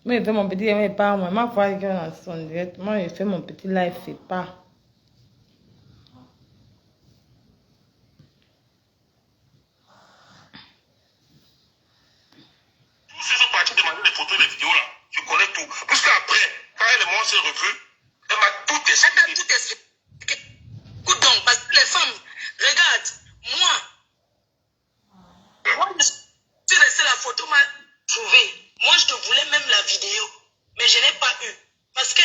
Moi, je fais mon petit live, pas moi. Ma foi, il y a son direct. Moi, je fais mon petit live, c'est pas. Tous ceux qui sont partis demander les photos et les vidéos là, je connais tout. Parce qu'après, quand elle et moi s'est revus, elle m'a tout expliqué. Elle m'a tout expliqué. Écoute donc, parce que les femmes, regarde, moi, je suis resté, la photo m'a trouvé. Moi, je te voulais même la vidéo, mais je n'ai pas eu. Parce que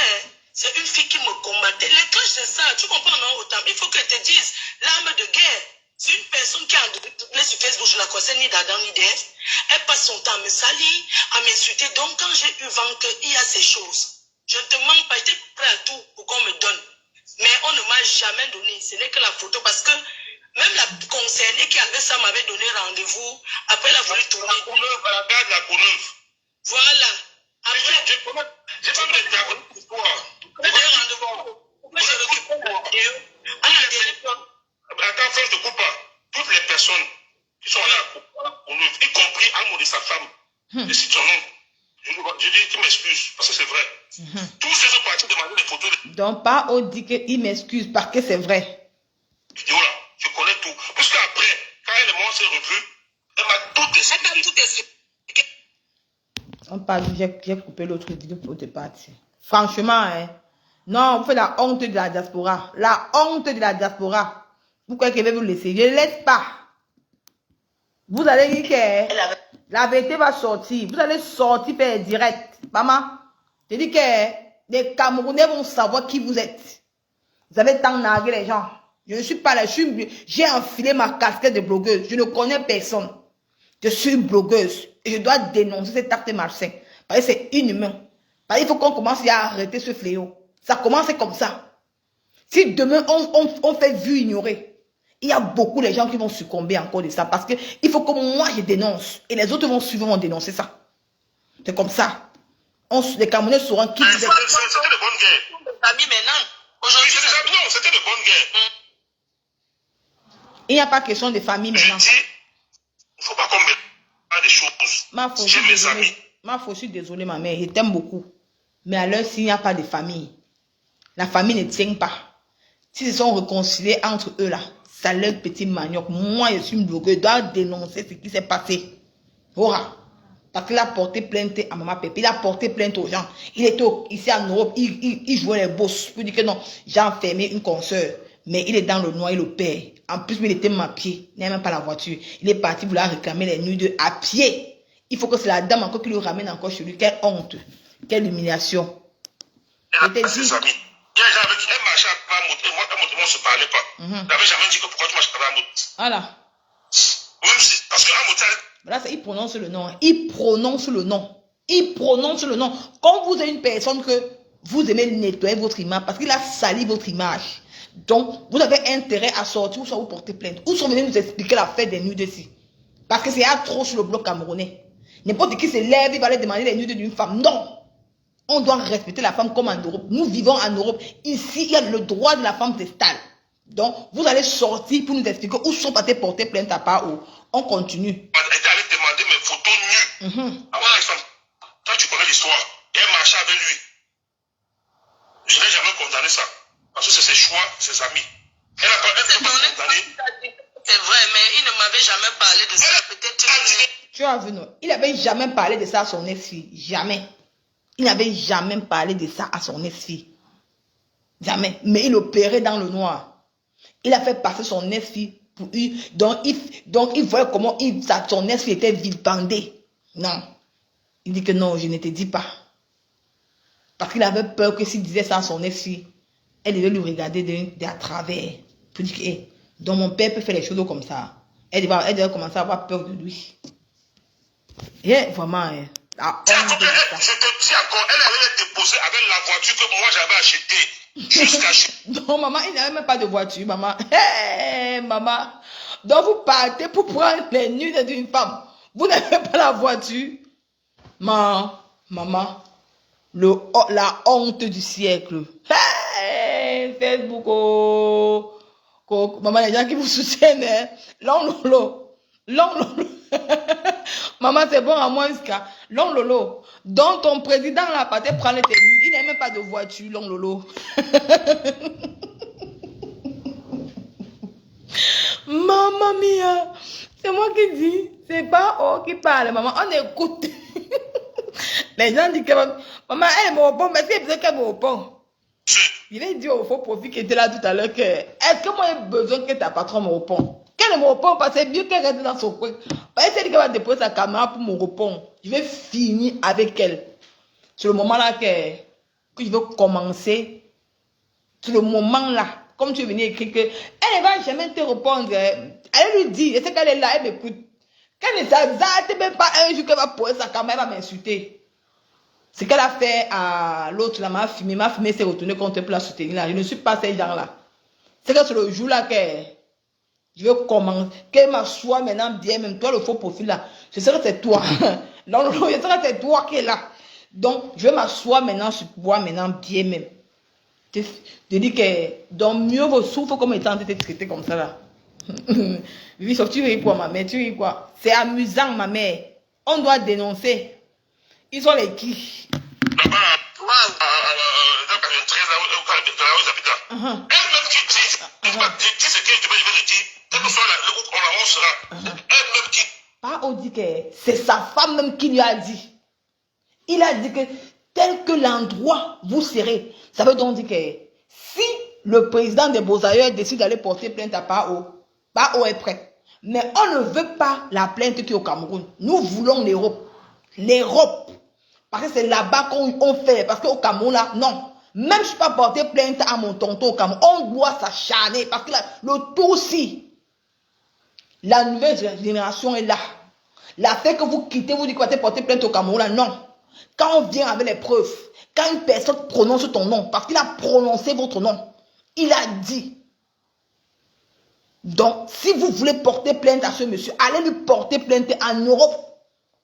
c'est une fille qui me combattait. Les cloches, c'est ça, tu comprends, non? Autant, il faut que je te dise, l'arme de guerre, c'est une personne qui a doublé sur Facebook, je la connais ni d'Adam ni d'Ève. Elle passe son temps à me salir, à m'insulter. Donc, quand j'ai eu vent qu'il y a ces choses, je ne te manque pas, j'étais prêt à tout pour qu'on me donne. Mais on ne m'a jamais donné. Ce n'est que la photo parce que même la concernée qui avait ça m'avait donné rendez-vous. Après, elle a voulu tourner. La couleuvre, à la garde, la couleuvre. Voilà. Après, j'ai pas mis les diagnostics pour toi. J'ai rendez-vous. Pourquoi j'ai récupéré la vidéo? Attends, frère, je ne coupe pas. Toutes les personnes qui sont là, y compris Amo de sa femme, je cite son nom. Je dis qu'il m'excuse, parce que c'est vrai. Tous ces autres partis demandaient des photos. Donc, pas au dit qu'il m'excuse parce que c'est vrai. Vidéo là, je connais tout. Parce qu'après, quand elle et moi s'est revus, elle m'a tout expliqué. Elle m'a tout expliqué. On parle, j'ai coupé l'autre vidéo pour te partir. Franchement, hein. Non, vous faites la honte de la diaspora. La honte de la diaspora. Pourquoi qu'elle va vous laisser? Je ne laisse pas. Vous allez dire que la vérité va sortir. Vous allez sortir faire direct. Maman, je dis que les Camerounais vont savoir qui vous êtes. Vous avez tant nargué les gens. Je ne suis pas là. J'ai enfilé ma casquette de blogueuse. Je ne connais personne. Je suis une blogueuse. Et je dois dénoncer cet acte malsain. Parce que c'est inhumain. Parce qu'il faut qu'on commence à arrêter ce fléau. Ça commence comme ça. Si demain on fait vue ignorée, il y a beaucoup de gens qui vont succomber encore de ça. Parce qu'il faut que moi je dénonce. Et les autres vont suivre, vont dénoncer ça. C'est comme ça. Les Camerounais sauront qui vous êtes. C'était de bonnes guerres. Famille maintenant. Aujourd'hui, c'était de bonnes guerres. Il n'y a pas question de famille maintenant. Je dis, il ne faut pas qu'on me des choses. J'ai mes amis. Je suis désolée, ma mère. Je t'aime beaucoup. Mais à l'heure, s'il n'y a pas de famille, la famille ne tient pas. S'ils se sont réconciliés entre eux là, ça leur petit manioc. Moi, je suis une blogueuse, je dois dénoncer ce qui s'est passé. Voilà. Parce qu'il a porté plainte à Maman Pépé, il a porté plainte aux gens. Il était ici en Europe, il jouait les bosses. Pour dire que non, j'ai enfermé une consoeur. Mais il est dans le noir, il le perd. En plus, il était à pied, il n'a même pas la voiture. Il est parti vouloir réclamer les nudes à pied. Il faut que c'est la dame encore qui le ramène encore chez lui. Quelle honte, quelle humiliation. Elle a ses amis. Il y a des gens avec qui elle marchait à la moto, et moi, on ne se parlait pas. Je n'avais jamais dit que pourquoi tu marches à la moto. Voilà. Même si, parce que la moto, là, il prononce le nom. Il prononce le nom. Il prononce le nom. Quand vous êtes une personne que vous aimez nettoyer votre image, parce qu'il a sali votre image. Donc, vous avez intérêt à sortir ou soit vous porter plainte. Ou soit venez nous expliquer la fête des nudes ici. Parce que c'est trop sur le bloc camerounais. N'importe qui se lève, il va aller demander les nudes d'une femme. Non. On doit respecter la femme comme en Europe. Nous vivons en Europe. Ici, il y a le droit de la femme s'installe. Donc, vous allez sortir pour nous expliquer où sont passés porter plainte à part où. On continue. Elle était allée demander mes photos nues. Toi, tu connais l'histoire. Et elle marchait avec lui. Je n'ai jamais condamné ça. Parce que c'est ses choix, ses amis. Elle a pas condamné. C'est vrai, mais il ne m'avait jamais parlé de ça. Peut-être. Tu as vu, non? Il n'avait jamais parlé de ça à son ex-fille. Jamais. Il n'avait jamais parlé de ça à son ex-fille. Jamais. Mais il opérait dans le noir. Il a fait passer son ex-fille pour lui. Donc, il voyait comment son ex-fille était vilipendée. Non. Il dit que non, je ne te dis pas. Parce qu'il avait peur que s'il disait ça à son ex-fille, elle devait lui regarder de à travers. Pour dire que, hey, donc mon père peut faire les choses comme ça. Elle devait commencer à avoir peur de lui. Et vraiment, la honte. Je te dis encore, elle allait déposer avec la voiture que moi j'avais achetée. Jusqu'à chez. Non, maman, il n'avait même pas de voiture, maman. Hey, maman. Donc vous partez pour prendre les nudes d'une femme. Vous n'avez pas la voiture. Maman, la honte du siècle. Hey, Facebook, maman, les gens qui vous soutiennent, hein. Long. Maman, c'est bon à moi, Iska. Long Lolo. Donc, ton président là, partait prendre les tenues. Il n'a même pas de voiture, Long Lolo. Maman mia. C'est moi qui dis. C'est pas eux qui parle, maman. On écoute. Les gens disent que maman, elle me répond. Mais c'est besoin qu'elle me répond. Il a dit au faux profit qui était là tout à l'heure que est-ce que moi j'ai besoin que ta patron me réponde? Qu'elle me réponde parce que c'est mieux qu'elle reste dans son coin. Parce qu'elle dit qu'elle va déposer sa caméra pour me répondre. Je vais finir avec elle. C'est le moment là que je veux commencer. C'est le moment là. Comme tu es venu écrire que elle ne va jamais te répondre. Elle lui dit, et c'est qu'elle est là, elle m'écoute. Qu'elle ne s'arrête même pas un jour qu'elle va poser sa caméra, elle va m'insulter. Ce qu'elle a fait à l'autre, là, m'a filmé, s'est retourné contre elle pour la soutenir là. Je ne suis pas ces gens-là. C'est que c'est le jour là que je veux commencer, qu'elle m'assoit maintenant bien, même toi le faux profil là. Je sais que c'est toi. Non, je sais que c'est toi qui est là. Donc, je vais m'asseoir maintenant sur toi maintenant bien même. Je dis que dans mieux vos souffles comme étant été traité comme ça là. Oui, sauf tu ris quoi ma mère, tu ris quoi? C'est amusant ma mère. On doit dénoncer. Ils sont les qui? Elle-même qui dit, dis ce que je vais le dire, quel que soit le groupe, on sera. Elle-même qui. Pas on dit que c'est sa femme même qui lui a dit. Il a dit que tel que l'endroit vous serez. Ça veut donc dire que si le président des Beaux-Ailleurs décide d'aller porter plainte à Pao est prêt. Mais on ne veut pas la plainte qui est au Cameroun. Nous voulons l'Europe. L'Europe. Parce que c'est là-bas qu'on fait. Parce qu'au Cameroun, là, non. Même si je ne suis pas porté plainte à mon tonton au Cameroun, on doit s'acharner. Parce que là, le tout aussi, la nouvelle génération est là. La fait que vous quittez, vous dites que vous allez porter plainte au Cameroun, là, non. Quand on vient avec les preuves, quand une personne prononce ton nom, parce qu'il a prononcé votre nom, il a dit. Donc, si vous voulez porter plainte à ce monsieur, allez lui porter plainte en Europe.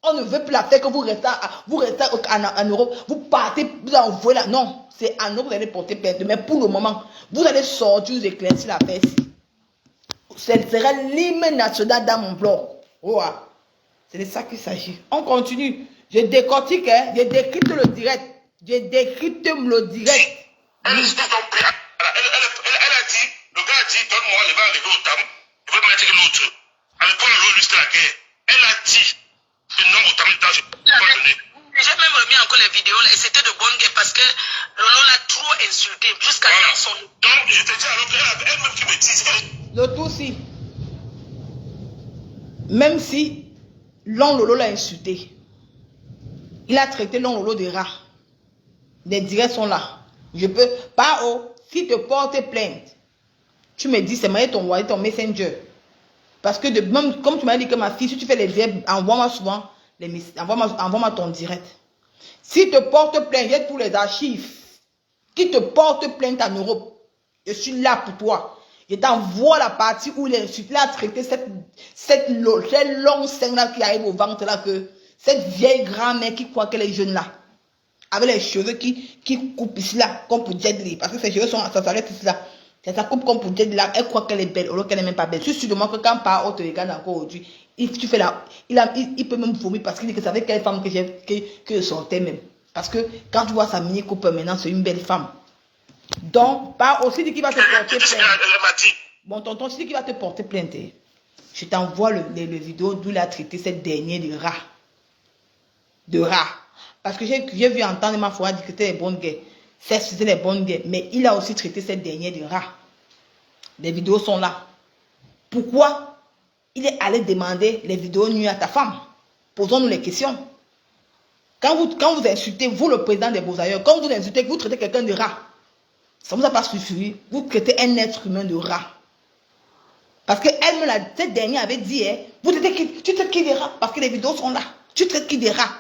On ne veut plus la faire que vous restez en Europe, vous partez, vous envoyez là. Non, c'est en Europe que vous allez porter plainte. Mais pour le moment, vous allez sortir, vous éclaircir la fesse. Ce sera l'hymne national dans mon blog. Oh, c'est de ça qu'il s'agit. On continue. Je décortique, hein? Je décrypte le direct. Je décrypte le direct. Elle a dit, le gars a dit, donne-moi, je vais enlever au tam, je vais mettre l'autre. À l'époque, lui, c'était la guerre. Elle a dit, non, au tam, je peux pas donner. J'ai même remis encore les vidéos là, et c'était de bonne guerre parce que Lolo l'a trop insulté jusqu'à dans son. Donc, je te dis alors qu'elle elle-même qui me dit. Le tout si. Même si Long Lolo l'a insulté, il a traité Long Lolo de rat. Les directs sont là. Je peux. Pao, si te porte plainte, tu me dis, c'est moi ton messenger. Parce que même comme tu m'as dit que ma fille, si tu fais les directs, envoie-moi souvent, envoie-moi ton direct. Si te porte plainte, j'ai tous les archives qui te portent plainte en Europe. Je suis là pour toi. Je t'envoie la partie où il a traité cette longue scène là qui arrive au ventre là, que cette vieille grand-mère qui croit qu'elle est jeune là. Avec les cheveux qui coupent ici là, comme pour Jet Li. Parce que ses cheveux ça s'arrête ici là. Ça coupe comme pour Jet Li là. Elle croit qu'elle est belle, alors qu'elle n'est même pas belle. Je suis sûr de moi que quand Pao te regarde encore aujourd'hui, tu fais là, il peut même vomir parce qu'il dit que c'est avec quelle femme que je sortais même. Parce que quand tu vois sa mini coupe maintenant, c'est une belle femme. Donc, Pao aussi dit qu'il va te porter plainte. Bon, tonton, si dit qu'il va te porter plainte, je t'envoie les vidéos d'où il a traité cette dernière de rat. De rat. Parce que j'ai vu entendre ma foi dire que c'était les bonnes guerres. C'était les bonnes guerres. Mais il a aussi traité cette dernière de rat. Les vidéos sont là. Pourquoi il est allé demander les vidéos nues à ta femme? Posons-nous les questions. Quand vous insultez, vous le président des Beaux-Ailleurs, quand vous insultez, vous traitez quelqu'un de rat. Ça ne vous a pas suffi. Vous traitez un être humain de rat. Parce que cette dernière avait dit, hein, tu traites qui des rats? Parce que les vidéos sont là. Tu traites qui des rats?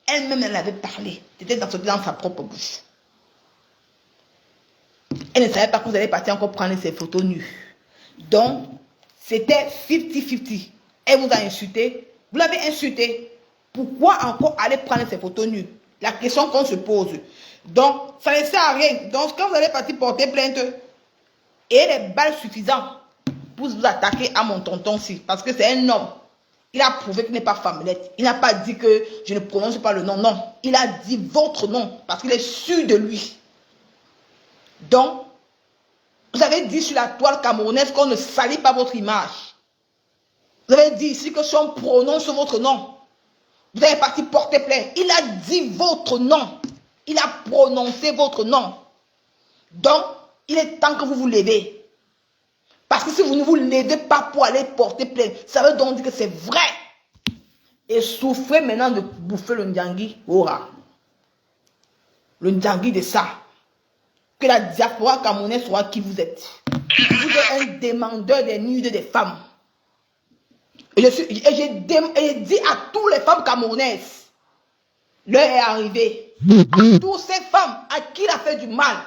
Elle-même, elle avait parlé. C'était dans sa propre bouche. Elle ne savait pas que vous allez partir encore prendre ses photos nues. Donc, c'était 50-50. Elle vous a insulté. Vous l'avez insulté. Pourquoi encore aller prendre ses photos nues? La question qu'on se pose. Donc, ça ne sert à rien. Donc, quand vous allez partir porter plainte, et les balles suffisantes pour vous attaquer à mon tonton-ci, parce que c'est un homme. Il a prouvé qu'il n'est pas femmelette. Il n'a pas dit que je ne prononce pas le nom. Non, il a dit votre nom parce qu'il est sûr de lui. Donc, vous avez dit sur la toile camerounaise qu'on ne salit pas votre image. Vous avez dit ici que si on prononce votre nom, vous avez parti porter plainte. Il a dit votre nom. Il a prononcé votre nom. Donc, il est temps que vous vous levez. Parce que si vous ne vous levez pas pour aller porter plainte, ça veut donc dire que c'est vrai. Et souffrez maintenant de bouffer le Ndjangui. Ora. Le Ndjangui de ça. Que la diaspora camerounaise soit qui vous êtes. Vous êtes un demandeur des nudes des femmes. Et j'ai dit à toutes les femmes camerounaises, l'heure est arrivée. À toutes ces femmes à qui il a fait du mal,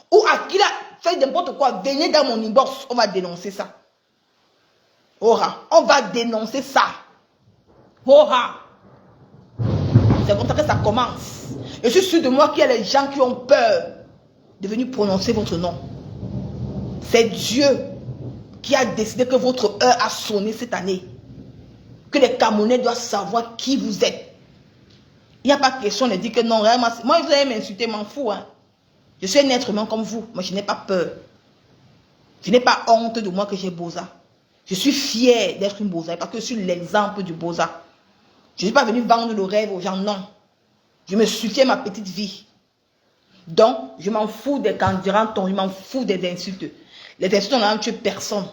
ou à qui il a fait n'importe quoi, venez dans mon inbox, on va dénoncer ça. Ora, on va dénoncer ça. Ora. C'est comme ça que ça commence. Je suis sûr de moi qu'il y a des gens qui ont peur de venir prononcer votre nom. C'est Dieu qui a décidé que votre heure a sonné cette année. Que les Camerounais doivent savoir qui vous êtes. Il n'y a pas question de dire que non, vraiment, moi vous allez m'insulter, m'en fous. Hein. Je suis un être humain comme vous, mais je n'ai pas peur. Je n'ai pas honte de moi que j'ai Boza. Je suis fière d'être une Boza parce que je suis l'exemple du Boza. Je ne suis pas venu vendre le rêve aux gens, non. Je me soutiens ma petite vie. Donc, je m'en fous des candidats, je m'en fous des insultes. Les insultes, on n'a tué personne.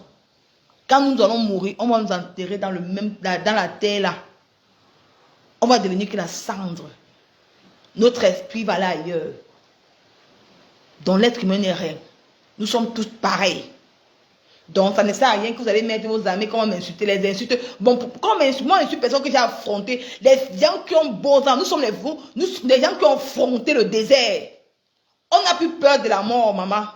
Quand nous allons mourir, on va nous enterrer dans la terre là. On va devenir que la cendre. Notre esprit va là ailleurs. Dans l'être humain n'est rien. Nous sommes tous pareils. Donc, ça ne sert à rien que vous allez mettre vos amis, comment m'insulter, les insultes. Bon, moi, je suis personne que j'ai affronté. Les gens qui ont beau temps, nous sommes les gens qui ont affronté le désert. On n'a plus peur de la mort, maman.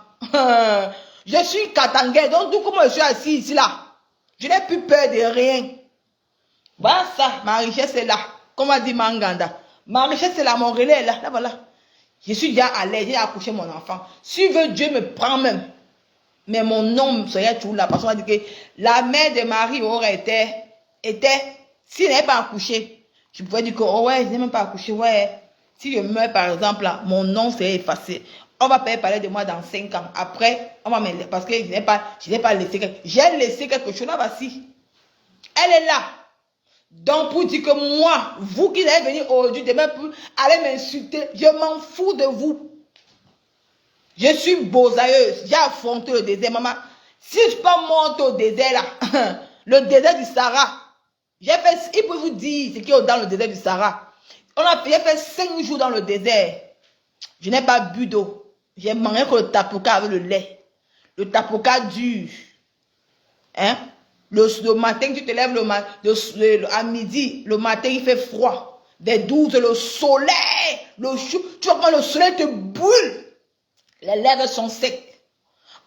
Je suis katangais, donc tout comme je suis assis ici, là. Je n'ai plus peur de rien. Voilà ça, ma richesse est là. Comme a dit Manganda. Ma richesse est là, mon relais est là. Là, voilà. Je suis déjà à l'aise, j'ai accouché mon enfant. Si veut Dieu me prend même. Mais mon nom serait toujours là. Parce qu'on a dit que la mère de Marie aurait été, s'il n'avait pas accouché, je pouvais dire que, oh ouais, je n'ai même pas accouché, ouais. Si je meurs, par exemple, là, mon nom serait effacé. On va pas parler de moi dans 5 ans. Après, on va me laisser, parce que je n'ai pas laissé j'ai laissé quelque chose là, voici. Elle est là. Donc, pour dire que moi, vous qui allez venir aujourd'hui, demain, pour aller m'insulter, je m'en fous de vous. Je suis bozailleuse. J'ai affronté le désert, maman. Si je peux monter au désert, là, le désert du Sahara, j'ai fait, il peut vous dire ce qui est dans le désert du Sahara. J'ai fait 5 jours dans le désert. Je n'ai pas bu d'eau. J'ai mangé que le tapoka avec le lait. Le tapoka dur. Hein? Le matin, tu te lèves à midi, le matin, il fait froid. Des 12, le soleil, le chou. Tu vois comment le soleil te brûle. Les lèvres sont secs.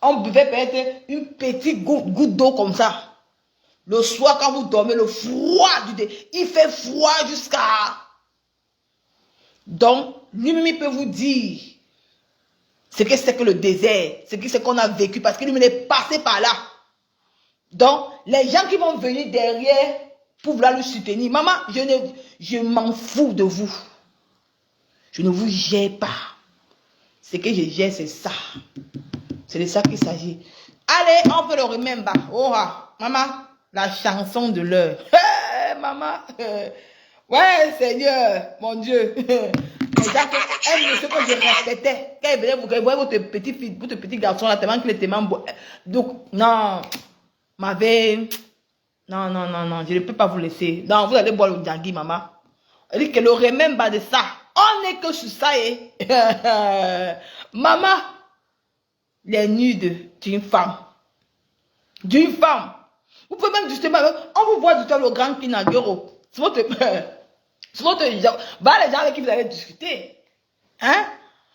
On buvait peut-être une petite goutte d'eau comme ça. Le soir, quand vous dormez, le froid il fait froid jusqu'à... Donc, lui-même, il peut vous dire ce que c'est que le désert, ce que c'est qu'on a vécu, parce que lui-même est passé par là. Donc, les gens qui vont venir derrière pour vouloir le soutenir, maman, je m'en fous de vous. Je ne vous gère pas. Ce que je gère, c'est ça. C'est de ça qu'il s'agit. Allez, on fait le remember. Oh, maman, la chanson de l'heure. Hey, maman. Ouais, Seigneur, mon Dieu. Elle ne sait que je respectais. Quand elle venait, vous voyez votre petit garçon là, tellement qu'il est tellement beau. Donc, non, ma veille. Non, je ne peux pas vous laisser. Non, vous allez boire le Ndjangui, maman. Elle dit que le remember de ça. On n'est que sur ça, et maman, les nudes d'une femme. D'une femme. Vous pouvez même justement, on vous voit du tout le grand Kinagero. C'est votre les gens avec qui vous allez discuter. Hein?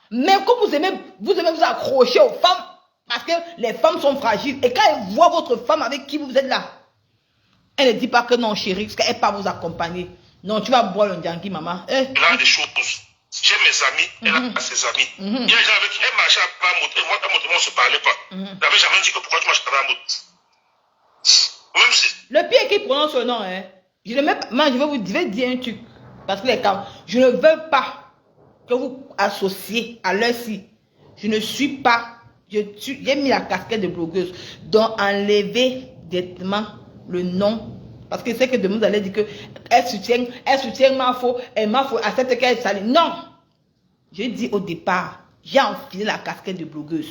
Mais comme vous aimez vous accrocher aux femmes, parce que les femmes sont fragiles. Et quand elles voient votre femme avec qui vous êtes là, elle ne dit pas que non, chérie, parce qu'elle ne peut pas vous accompagner. Non, tu vas boire le Ndjangui, maman. Elle a des choses. J'ai mes amis, elle a ses amis. Il y a des gens avec qui elle marchait à la moto, et moi, on ne se parlait pas. Elle n'avait jamais dit que pourquoi tu marches à la moto. Même si... Le pire est qu'il prononce le nom, hein. Je ne mets pas, moi, je vais dire un truc. Parce que les cas, je ne veux pas que vous associez à l'heure-ci. Je ne suis pas, j'ai mis la casquette de blogueuse. Donc, enlevez directement le nom. Parce que c'est que demain, vous allez dire que elle soutient Mafo, et Mafo accepte qu'elle salit. Non! J'ai dit au départ, j'ai enfilé la casquette de blogueuse.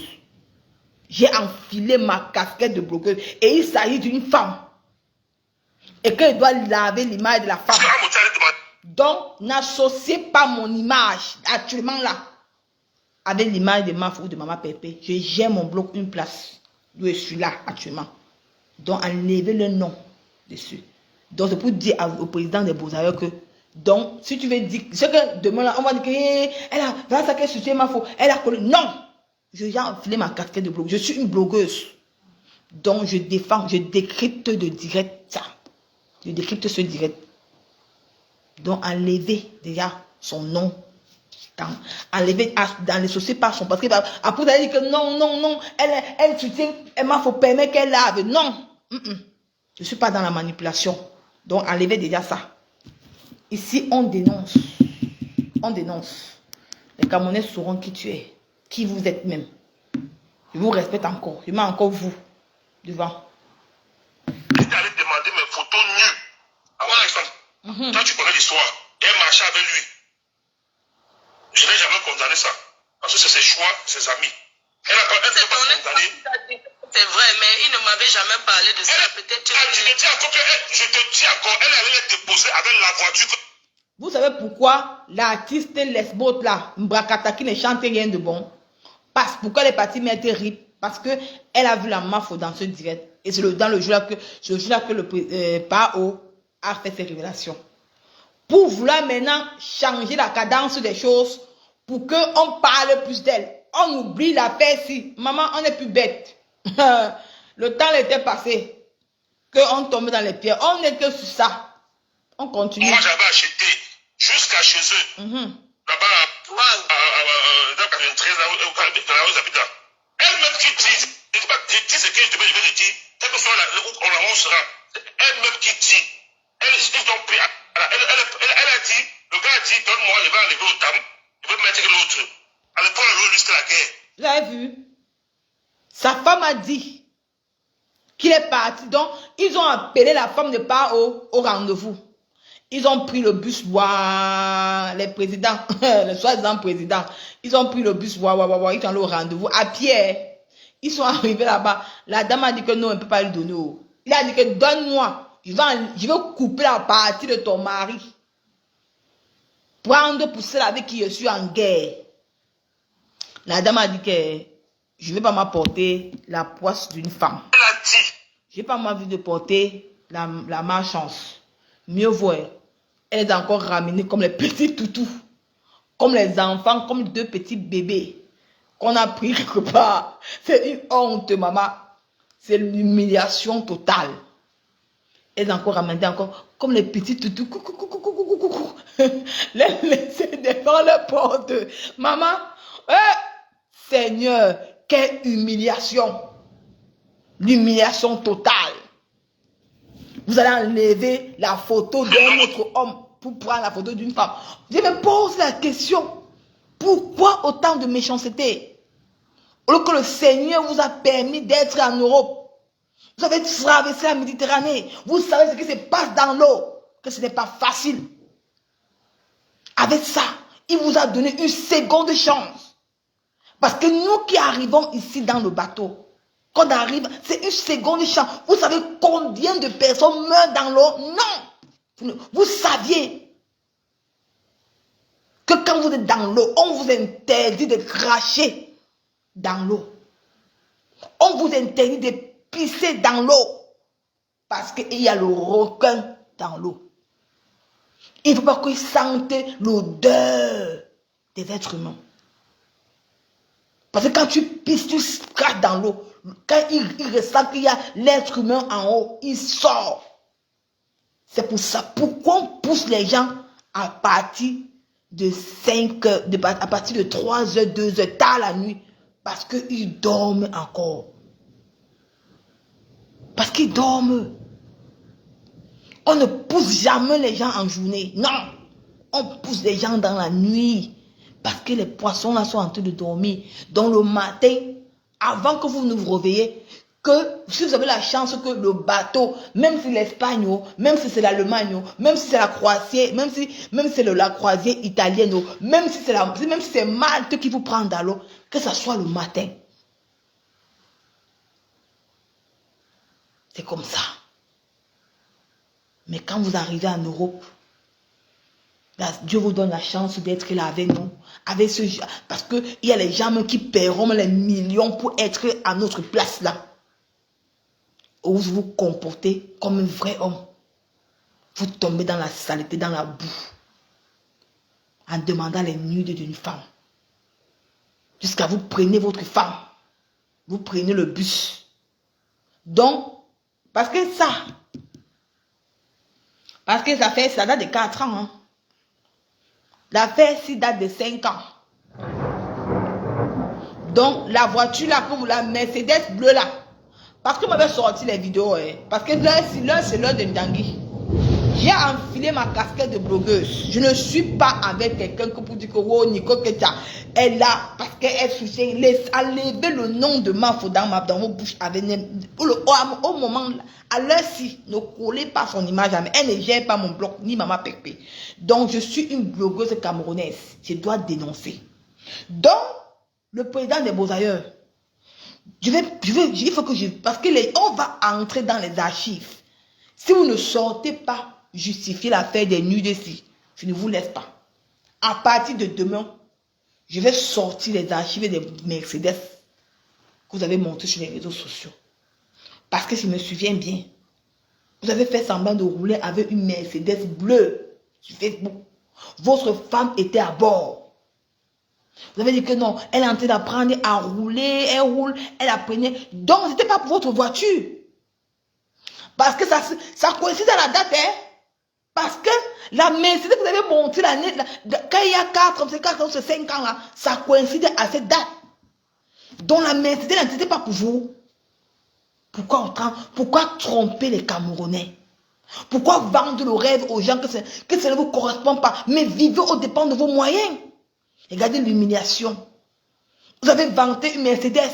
J'ai enfilé ma casquette de blogueuse. Et il s'agit d'une femme. Et qu'elle doit laver l'image de la femme. Donc, n'associez pas mon image, actuellement là, avec l'image de Mafo ou de Maman Pépé. J'ai mon blog une place. D'où je suis là actuellement. Donc, enlevez le nom dessus. Donc, c'est pour dire au président des Beaux-Arts que, donc, si tu veux dire, ce que demain là, on va dire qu'elle a, voilà ça qu'elle soutient Mafo, elle a collé. Non! J'ai enfilé ma casquette de blogueuse. Je suis une blogueuse. Donc, je défends, je décrypte de direct ça. Je décrypte ce direct. Donc, enlevez déjà son nom. Enlevez, n'associez pas son. Parce que après, vous allez dire que non, non, non, elle soutient, elle m'a faut permettre qu'elle lave. Non. Je ne suis pas dans la manipulation. Donc, enlevez déjà ça. Ici, on dénonce. On dénonce. Les Camerounais sauront qui tu es. Qui vous êtes même. Je vous respecte encore. Je mets encore vous devant. J'étais allé demander mes photos nues à Alexandre. Toi, tu connais l'histoire. Et elle marchait avec lui. Je n'ai jamais condamné ça. Parce que c'est ses choix, ses amis. Elle n'a pas condamné. C'est vrai, mais il ne m'avait jamais parlé de ça. Peut-être que... Je te dis encore, elle allait les déposer avec la voiture. Vous savez pourquoi l'artiste lesbote là, Mbrakata, qui ne chante rien de bon? Parce pourquoi elle est partie mettre RIP? Parce qu'elle a vu la Mafo dans ce direct. Et c'est dans le jour-là que le PAO a fait ses révélations. Pour vouloir maintenant changer la cadence des choses, pour qu'on parle plus d'elle. On oublie l'affaire si. Maman, on n'est plus bête. Le temps était passé. Qu'on tombe dans les pierres. On n'est que sur ça. On continue. Moi, j'avais acheté jusqu'à chez eux. Là-bas, dans 93, là où j'habite là. Elle-même qui dit ce que je vais te dire, quel que soit où on sera, elle-même qui dit, ils ont pris, elle a dit, le gars a dit, donne-moi, je vais enlever au tam, je vais mettre l'autre. À l'époque, l'autre, c'était la guerre. Vous avez vu? Sa femme a dit qu'il est parti. Donc, ils ont appelé la femme de PAO au rendez-vous. Ils ont pris le bus, les présidents, les soi-disant présidents, ils ont pris le bus, ils sont allés au rendez-vous à pied. Ils sont arrivés là-bas. La dame a dit que non, elle ne peut pas lui donner. Il a dit que donne-moi, je vais couper la partie de ton mari. Prendre pour celle avec qui je suis en guerre. La dame a dit que je ne vais pas m'apporter la poisse d'une femme. Elle a dit. Je n'ai pas envie de porter la malchance. Mieux vaut. Elle est encore ramenée comme les petits toutous. Comme les enfants, comme deux petits bébés. Qu'on a pris quelque part. C'est une honte, maman. C'est l'humiliation totale. Elle est encore ramenée encore comme les petits toutous. Les laisser devant la porte. Maman, Seigneur, quelle humiliation. L'humiliation totale. Vous allez enlever la photo d'un autre homme pour prendre la photo d'une femme. Je me pose la question. Pourquoi autant de méchanceté? Alors que le Seigneur vous a permis d'être en Europe. Vous avez traversé la Méditerranée. Vous savez ce qui se passe dans l'eau. Que ce n'est pas facile. Avec ça, il vous a donné une seconde chance. Parce que nous qui arrivons ici dans le bateau, quand on arrive, c'est une seconde chance. Vous savez combien de personnes meurent dans l'eau? Non. Vous saviez que quand vous êtes dans l'eau, on vous interdit de cracher dans l'eau. On vous interdit de pisser dans l'eau. Parce qu'il y a le requin dans l'eau. Il ne faut pas qu'ils sentent l'odeur des êtres humains. Parce que quand tu pisses, tu craches dans l'eau. Quand il ressent qu'il y a l'être humain en haut, il sort. C'est pour ça. Pourquoi on pousse les gens à partir de 5 heures, à partir de 3 heures, 2 heures, tard la nuit? Parce qu'ils dorment encore. Parce qu'ils dorment. On ne pousse jamais les gens en journée. Non. On pousse les gens dans la nuit. Parce que les poissons là sont en train de dormir. Donc le matin, avant que vous ne vous réveillez, que si vous avez la chance que le bateau, même si l'Espagne, même si c'est l'Allemagne, même si c'est la croisière, même si c'est la croisière italienne, même si c'est Malte qui vous prend dans l'eau, que ça soit le matin. C'est comme ça. Mais quand vous arrivez en Europe, là, Dieu vous donne la chance d'être là avec nous. Avec ce, parce qu'il y a les gens qui paieront les millions pour être à notre place là. Où vous vous comportez comme un vrai homme. Vous tombez dans la saleté, dans la boue. En demandant les nudes d'une femme. Jusqu'à vous prenez votre femme. Vous prenez le bus. Donc, parce que ça date de 4 ans. Hein. L'affaire ci date de 5 ans. Donc, la voiture là, comme la Mercedes bleue là. Parce que m'avait sorti les vidéos. Hein, parce que là, c'est l'heure de Ndangui. J'ai enfilé ma casquette de blogueuse. Je ne suis pas avec quelqu'un que pour dire que oh, Nico Ketia est là parce qu'elle soutient. À lever le nom de Mafo dans vos bouches avec au moment, à l'heure-ci, ne collez pas son image à moi. Elle ne gère pas mon blog, ni Maman Pépé. Donc, je suis une blogueuse camerounaise. Je dois dénoncer. Donc, le président des Beaux-Ailleurs, il faut que parce que on va entrer dans les archives. Si vous ne sortez pas justifier l'affaire des nudes ici, je ne vous laisse pas. À partir de demain, je vais sortir les archives des Mercedes que vous avez montrées sur les réseaux sociaux. Parce que je me souviens bien, vous avez fait semblant de rouler avec une Mercedes bleue sur Facebook. Votre femme était à bord. Vous avez dit que non, elle est en train d'apprendre à rouler, elle roule, elle apprenait. Donc, ce n'était pas pour votre voiture. Parce que ça coïncide à la date, hein. Parce que la Mercedes que vous avez montée l'année, quand il y a 5 ans là, ça coïncide à cette date. Donc la Mercedes n'était pas pour vous. Pourquoi tromper les Camerounais? Pourquoi vendre le rêve aux gens que ça ne vous correspond pas? Mais vivez au dépend de vos moyens. Regardez l'humiliation. Vous avez vanté une Mercedes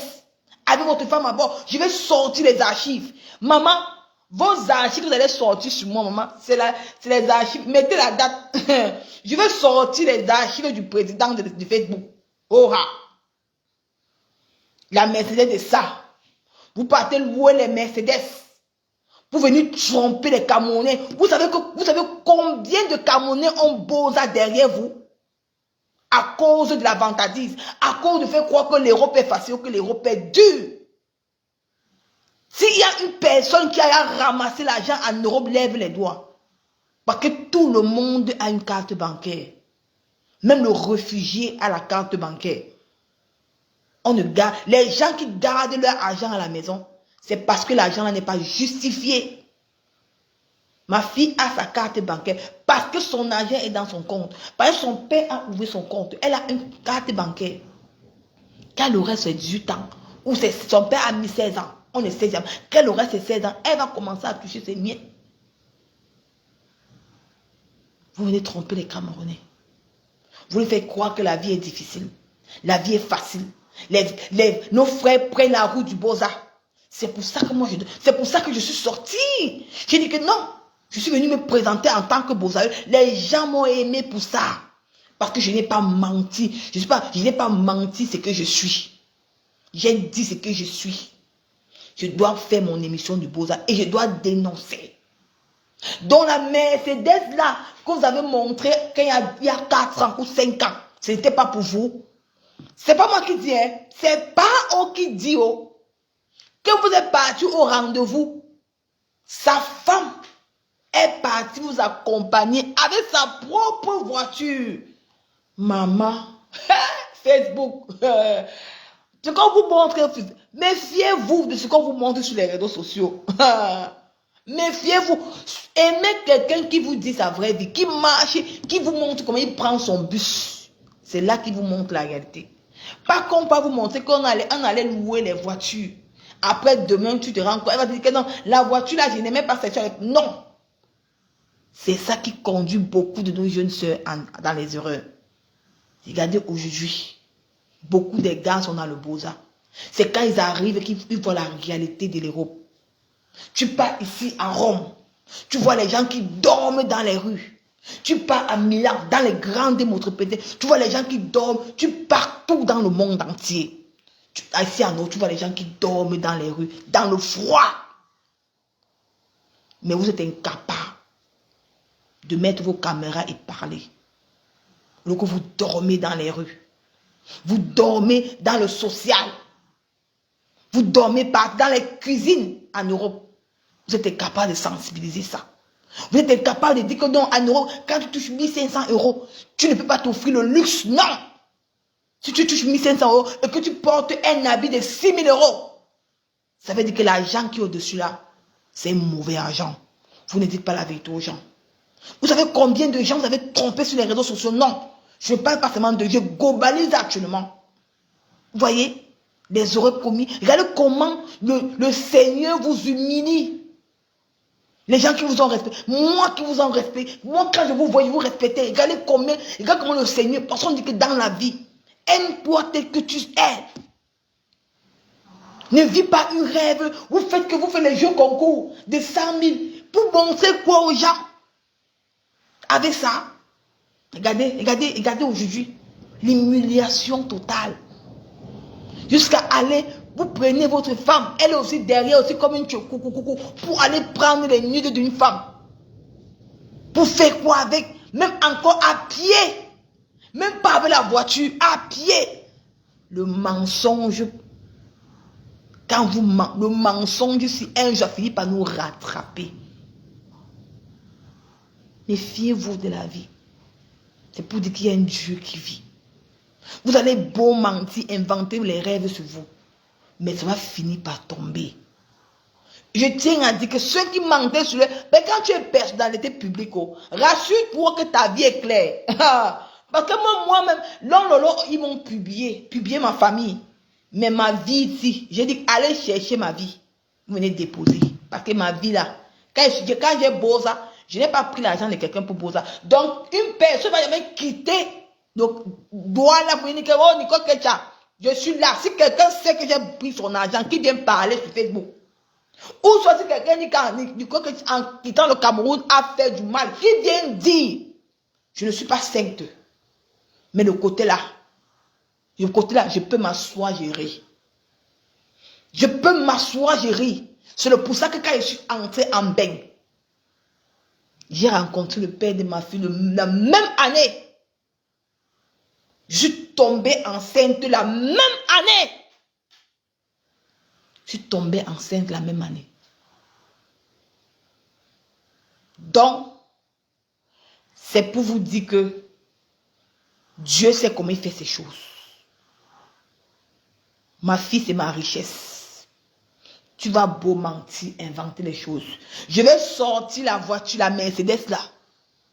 avec votre femme à bord. Je vais sortir les archives. Maman, vos archives, vous allez sortir sur moi, maman. C'est les archives. Mettez la date. Je vais sortir les archives du président de Facebook. Oh, la Mercedes de ça. Vous partez louer les Mercedes pour venir tromper les Camerounais. Vous savez combien de Camerounais ont Boza derrière vous? À cause de la vantardise. À cause de faire croire que l'Europe est facile, que l'Europe est dure. S'il y a une personne qui a ramassé l'argent en Europe, lève les doigts. Parce que tout le monde a une carte bancaire. Même le réfugié a la carte bancaire. Les gens qui gardent leur argent à la maison, c'est parce que l'argent n'est pas justifié. Ma fille a sa carte bancaire parce que son argent est dans son compte. Parce que son père a ouvert son compte. Elle a une carte bancaire. Quand elle aurait ses 18 ans, ou son père a mis 16 ans, on est 16 ans. Quand elle aurait ses 16 ans, elle va commencer à toucher ses miettes. Vous venez tromper les Camerounais. Vous les faites croire que la vie est difficile. La vie est facile. Nos frères prennent la route du Boza. C'est pour ça que je suis sortie. J'ai dit que non. Je suis venue me présenter en tant que Bozaïeux. Les gens m'ont aimé pour ça. Parce que je n'ai pas menti. Je n'ai pas menti ce que je suis. J'ai dit ce que je suis. Je dois faire mon émission du Boza et je dois dénoncer. Donc la Mercedes là, que vous avez montré qu'il y a 4 ans ou 5 ans, ce n'était pas pour vous. C'est pas moi qui dis, hein. C'est pas eux qui dit, oh, que vous êtes parti au rendez-vous. Sa femme est partie vous accompagner avec sa propre voiture. Maman, Facebook, ce qu'on vous montre, méfiez-vous de ce qu'on vous montre sur les réseaux sociaux. Méfiez-vous. Aimez quelqu'un qui vous dit sa vraie vie, qui marche, qui vous montre comment il prend son bus. C'est là qu'il vous montre la réalité. Pas qu'on va vous montrer qu'on allait louer les voitures. Après, demain, tu te rends compte. Elle va te dire que non, la voiture là, je n'aimais pas cette chose. Non. C'est ça qui conduit beaucoup de nos jeunes sœurs dans les erreurs. Regardez aujourd'hui, beaucoup de gars sont dans le beaux-arts. C'est quand ils arrivent qu'ils voient la réalité de l'Europe. Tu pars ici à Rome, tu vois les gens qui dorment dans les rues. Tu pars à Milan, dans les grandes métropoles, tu vois les gens qui dorment. Tu pars partout dans le monde entier. Ici à Nord, tu vois les gens qui dorment dans les rues, dans le froid. Mais vous êtes incapable de mettre vos caméras et parler. Donc vous dormez dans les rues. Vous dormez dans le social. Vous dormez pas dans les cuisines en Europe. Vous êtes incapable de sensibiliser ça. Vous êtes incapable de dire que non, en Europe, quand tu touches 1500 €, tu ne peux pas t'offrir le luxe. Non. Si tu touches 1500 € et que tu portes un habit de 6000 €, ça veut dire que l'argent qui est au-dessus là, c'est un mauvais argent. Vous ne dites pas la vérité aux gens. Vous savez combien de gens vous avez trompé sur les réseaux sociaux? Non. Je ne parle pas seulement de Dieu, globalise actuellement. Vous voyez les erreurs commis. Regardez comment le Seigneur vous humilie. Les gens qui vous ont respecté, moi qui vous en respecte, moi quand je vous vois, je vous respecte. Regardez comment le Seigneur, parce qu'on dit que dans la vie, aime-toi tel que tu es. Ne vis pas un rêve. Vous faites les jeux concours de 100 000 pour montrer quoi aux gens. Avec ça, regardez aujourd'hui, l'humiliation totale. Jusqu'à aller, vous prenez votre femme, elle est aussi derrière, aussi comme une choukou, pour aller prendre les nudes d'une femme. Pour faire quoi avec? Même encore à pied. Même pas avec la voiture, à pied. Le mensonge, quand vous mentez, le mensonge, si un jour finit par nous rattraper. Méfiez-vous de la vie. C'est pour dire qu'il y a un Dieu qui vit. Vous allez beau mentir, inventer les rêves sur vous. Mais ça va finir par tomber. Je tiens à dire que ceux qui mentaient sur eux, mais quand tu es personnalité publique, rassure-toi que ta vie est claire. Parce que moi-même, ils m'ont publié ma famille. Mais ma vie ici, j'ai dit, allez chercher ma vie. Vous venez déposer. Parce que ma vie là, quand j'ai Boza, je n'ai pas pris l'argent de quelqu'un pour Boza. Donc, une personne va jamais quitter. Donc, voilà, vous dites que, oh, Nicole Kecha, je suis là. Si quelqu'un sait que j'ai pris son argent, qui vient parler sur Facebook. Ou soit si quelqu'un dit qu'en quittant le Cameroun a fait du mal, qui vient dire, je ne suis pas sainte. Mais le côté là, je peux m'asseoir, gérer. Je peux m'asseoir, gérer. C'est pour ça que quand je suis entré en bain, j'ai rencontré le père de ma fille la même année. Je suis tombée enceinte la même année. Je suis tombée enceinte la même année. Donc, c'est pour vous dire que Dieu sait comment il fait ces choses. Ma fille, c'est ma richesse. Tu vas beau mentir, inventer les choses. Je vais sortir la voiture, la Mercedes là.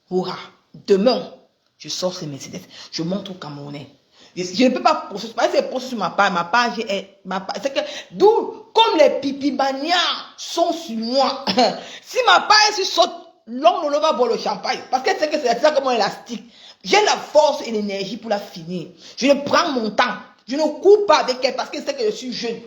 Hurrah. Demain, je sors ces Mercedes. Je montre au Camerounais. Je ne peux pas poursuivre. C'est poursuivre sur ma page. Ma page est... C'est que... D'où, comme les pipimanias sont sur moi. Si ma page saute, l'homme va boire le champagne. Parce que c'est que c'est ça comme un élastique. J'ai la force et l'énergie pour la finir. Je prends mon temps. Je ne cours pas avec elle parce que c'est que je suis jeune.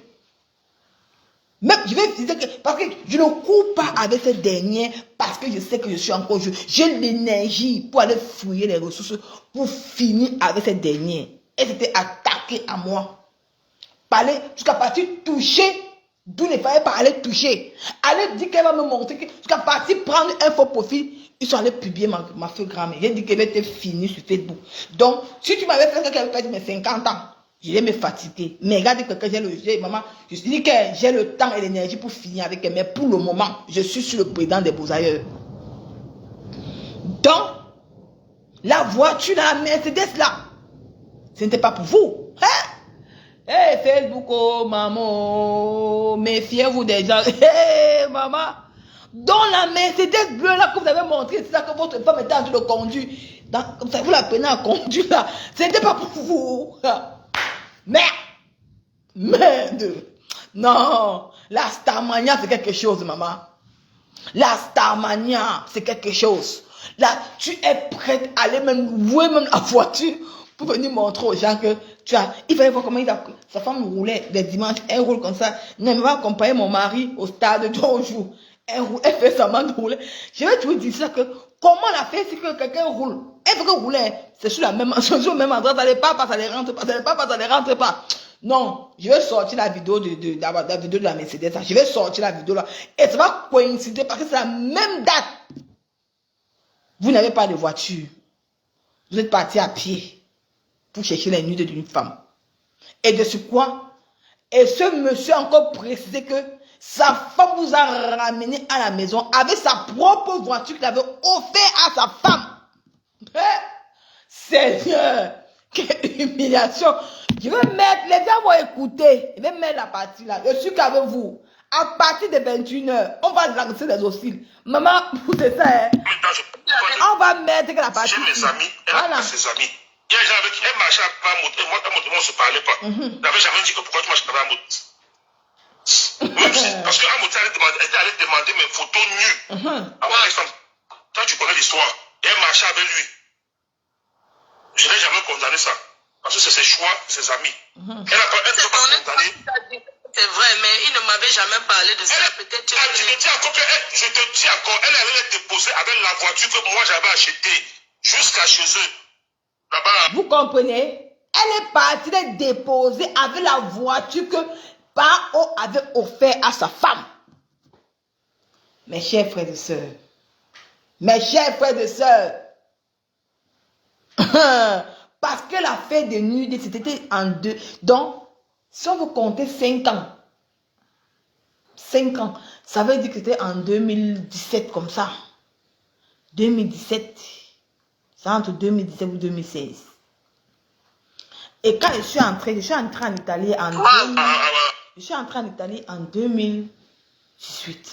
Même, je vais dire que, parce que je ne cours pas avec cette dernière parce que je sais que je suis encore jeune. J'ai l'énergie pour aller fouiller les ressources pour finir avec cette dernière. Elle s'était attaquée à moi. Parler jusqu'à partir toucher, d'où il ne fallait pas aller toucher. Aller dire qu'elle va me montrer, jusqu'à partir prendre un faux profil. Ils sont allés publier ma fille grand-mère. J'ai dit qu'elle était finie sur Facebook. Donc, si tu m'avais fait ça qu'elle avait perdu mes 50 ans, je vais me fatiguer. Mais regardez que maman, je dis que j'ai le temps et l'énergie pour finir avec elle. Mais pour le moment, je suis sur le président des Beaux-Ailleurs. Donc, la voiture, la Mercedes là, ce n'était pas pour vous. Hein? Hey, Facebook, oh maman, méfiez-vous des gens. Hey, maman. Dans la Mercedes bleue là que vous avez montré, c'est ça que votre femme était en train de conduire. Comme ça, vous la prenez à conduire là. Ce n'était pas pour vous. Merde. Non. La Starmania, c'est quelque chose, maman. La Starmania, c'est quelque chose. Là, tu es prête à aller même louer même la voiture pour venir montrer aux gens que tu as... Il fallait voir comment sa femme roulait les dimanches. Elle roule comme ça. Non, elle va accompagner mon mari au stade de jour. Elle fait semblant de rouler. Je vais toujours dire ça que comment la fait si que quelqu'un roule. Elle veut que rouler. C'est sur le même endroit. Ça n'est pas, ça ne rentre pas. Ça n'est pas, ça ne rentre pas. Non, je vais sortir la vidéo de la Mercedes. Je vais sortir la vidéo là. Et ça va coïncider parce que c'est la même date. Vous n'avez pas de voiture. Vous êtes parti à pied pour chercher les nudes d'une femme. Et de ce quoi? Et ce monsieur a encore précisé que sa femme vous a ramené à la maison avec sa propre voiture qu'il avait offert à sa femme. Seigneur, quelle humiliation. Je vais mettre, les gens vont écouter. Je vais mettre la partie là. Je suis qu'avec vous. À partir de 21h, on va lancer les oscilles. Maman, c'est ça, hein? On va mettre la partie. J'ai mes amis, elle a ses amis. Il y a des gens avec qui elle marchait à la moto, moi, on ne se parlait pas. Elle n'avait jamais dit que pourquoi tu marches pas à la moto. Parce qu'à la moto, elle allait demander mes photos nues. Alexandre, toi, tu connais l'histoire. Et elle marchait avec lui. Je n'ai jamais condamné ça. Parce que c'est ses choix, ses amis. Elle ne peut pas condamner. C'est vrai, mais il ne m'avait jamais parlé de ça. Peut-être que... je te dis encore, elle allait déposer avec la voiture que moi j'avais achetée jusqu'à chez eux. Là-bas. Vous comprenez? Elle est partie de déposer avec la voiture que Pao avait offert à sa femme. Mes chers frères et sœurs. Mes chers frères et sœurs. Parce que la fête de nuit, c'était en deux. Donc, si on veut compter 5 ans, 5 ans, ça veut dire que c'était en 2017 comme ça. 2017. C'est entre 2017 ou 2016. Et quand je suis entrée en Italie en 2000, je suis entrée en Italie en 2018.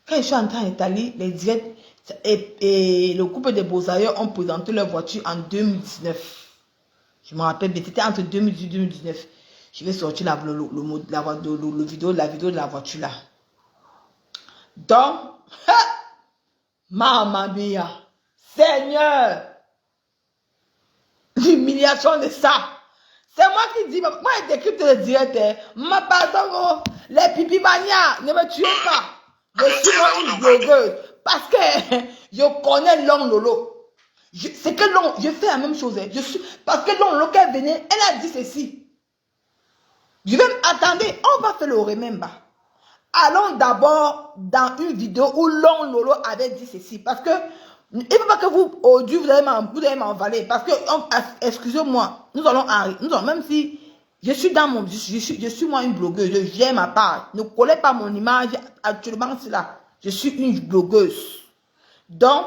Quand je suis entrée en Italie, les directs et le couple de Beaux-Ailleurs ont présenté leur voiture en 2019. Je me rappelle, mais c'était entre 2018 et 2019. Je vais sortir la vidéo de la voiture là. Donc, Mamma mia, Seigneur, l'humiliation de ça. C'est moi qui dis, moi je décrypte le direct. Ma pardon, les pipimanias, ne me tuez pas. Je suis moi une blogueuse. Parce que je connais Long Lolo. C'est que Long, je fais la même chose. Parce que Long Lolo, quand elle venait, elle a dit ceci. Je vais attendez, on va faire le remember. Allons d'abord dans une vidéo où Long Lolo avait dit ceci. Parce que il ne faut pas que vous, vous allez m'envaler. Parce que, excusez-moi, nous allons, même si je suis dans mon, je suis moi une blogueuse, j'aime ma part. Ne collez pas mon image actuellement, c'est là. Je suis une blogueuse. Donc,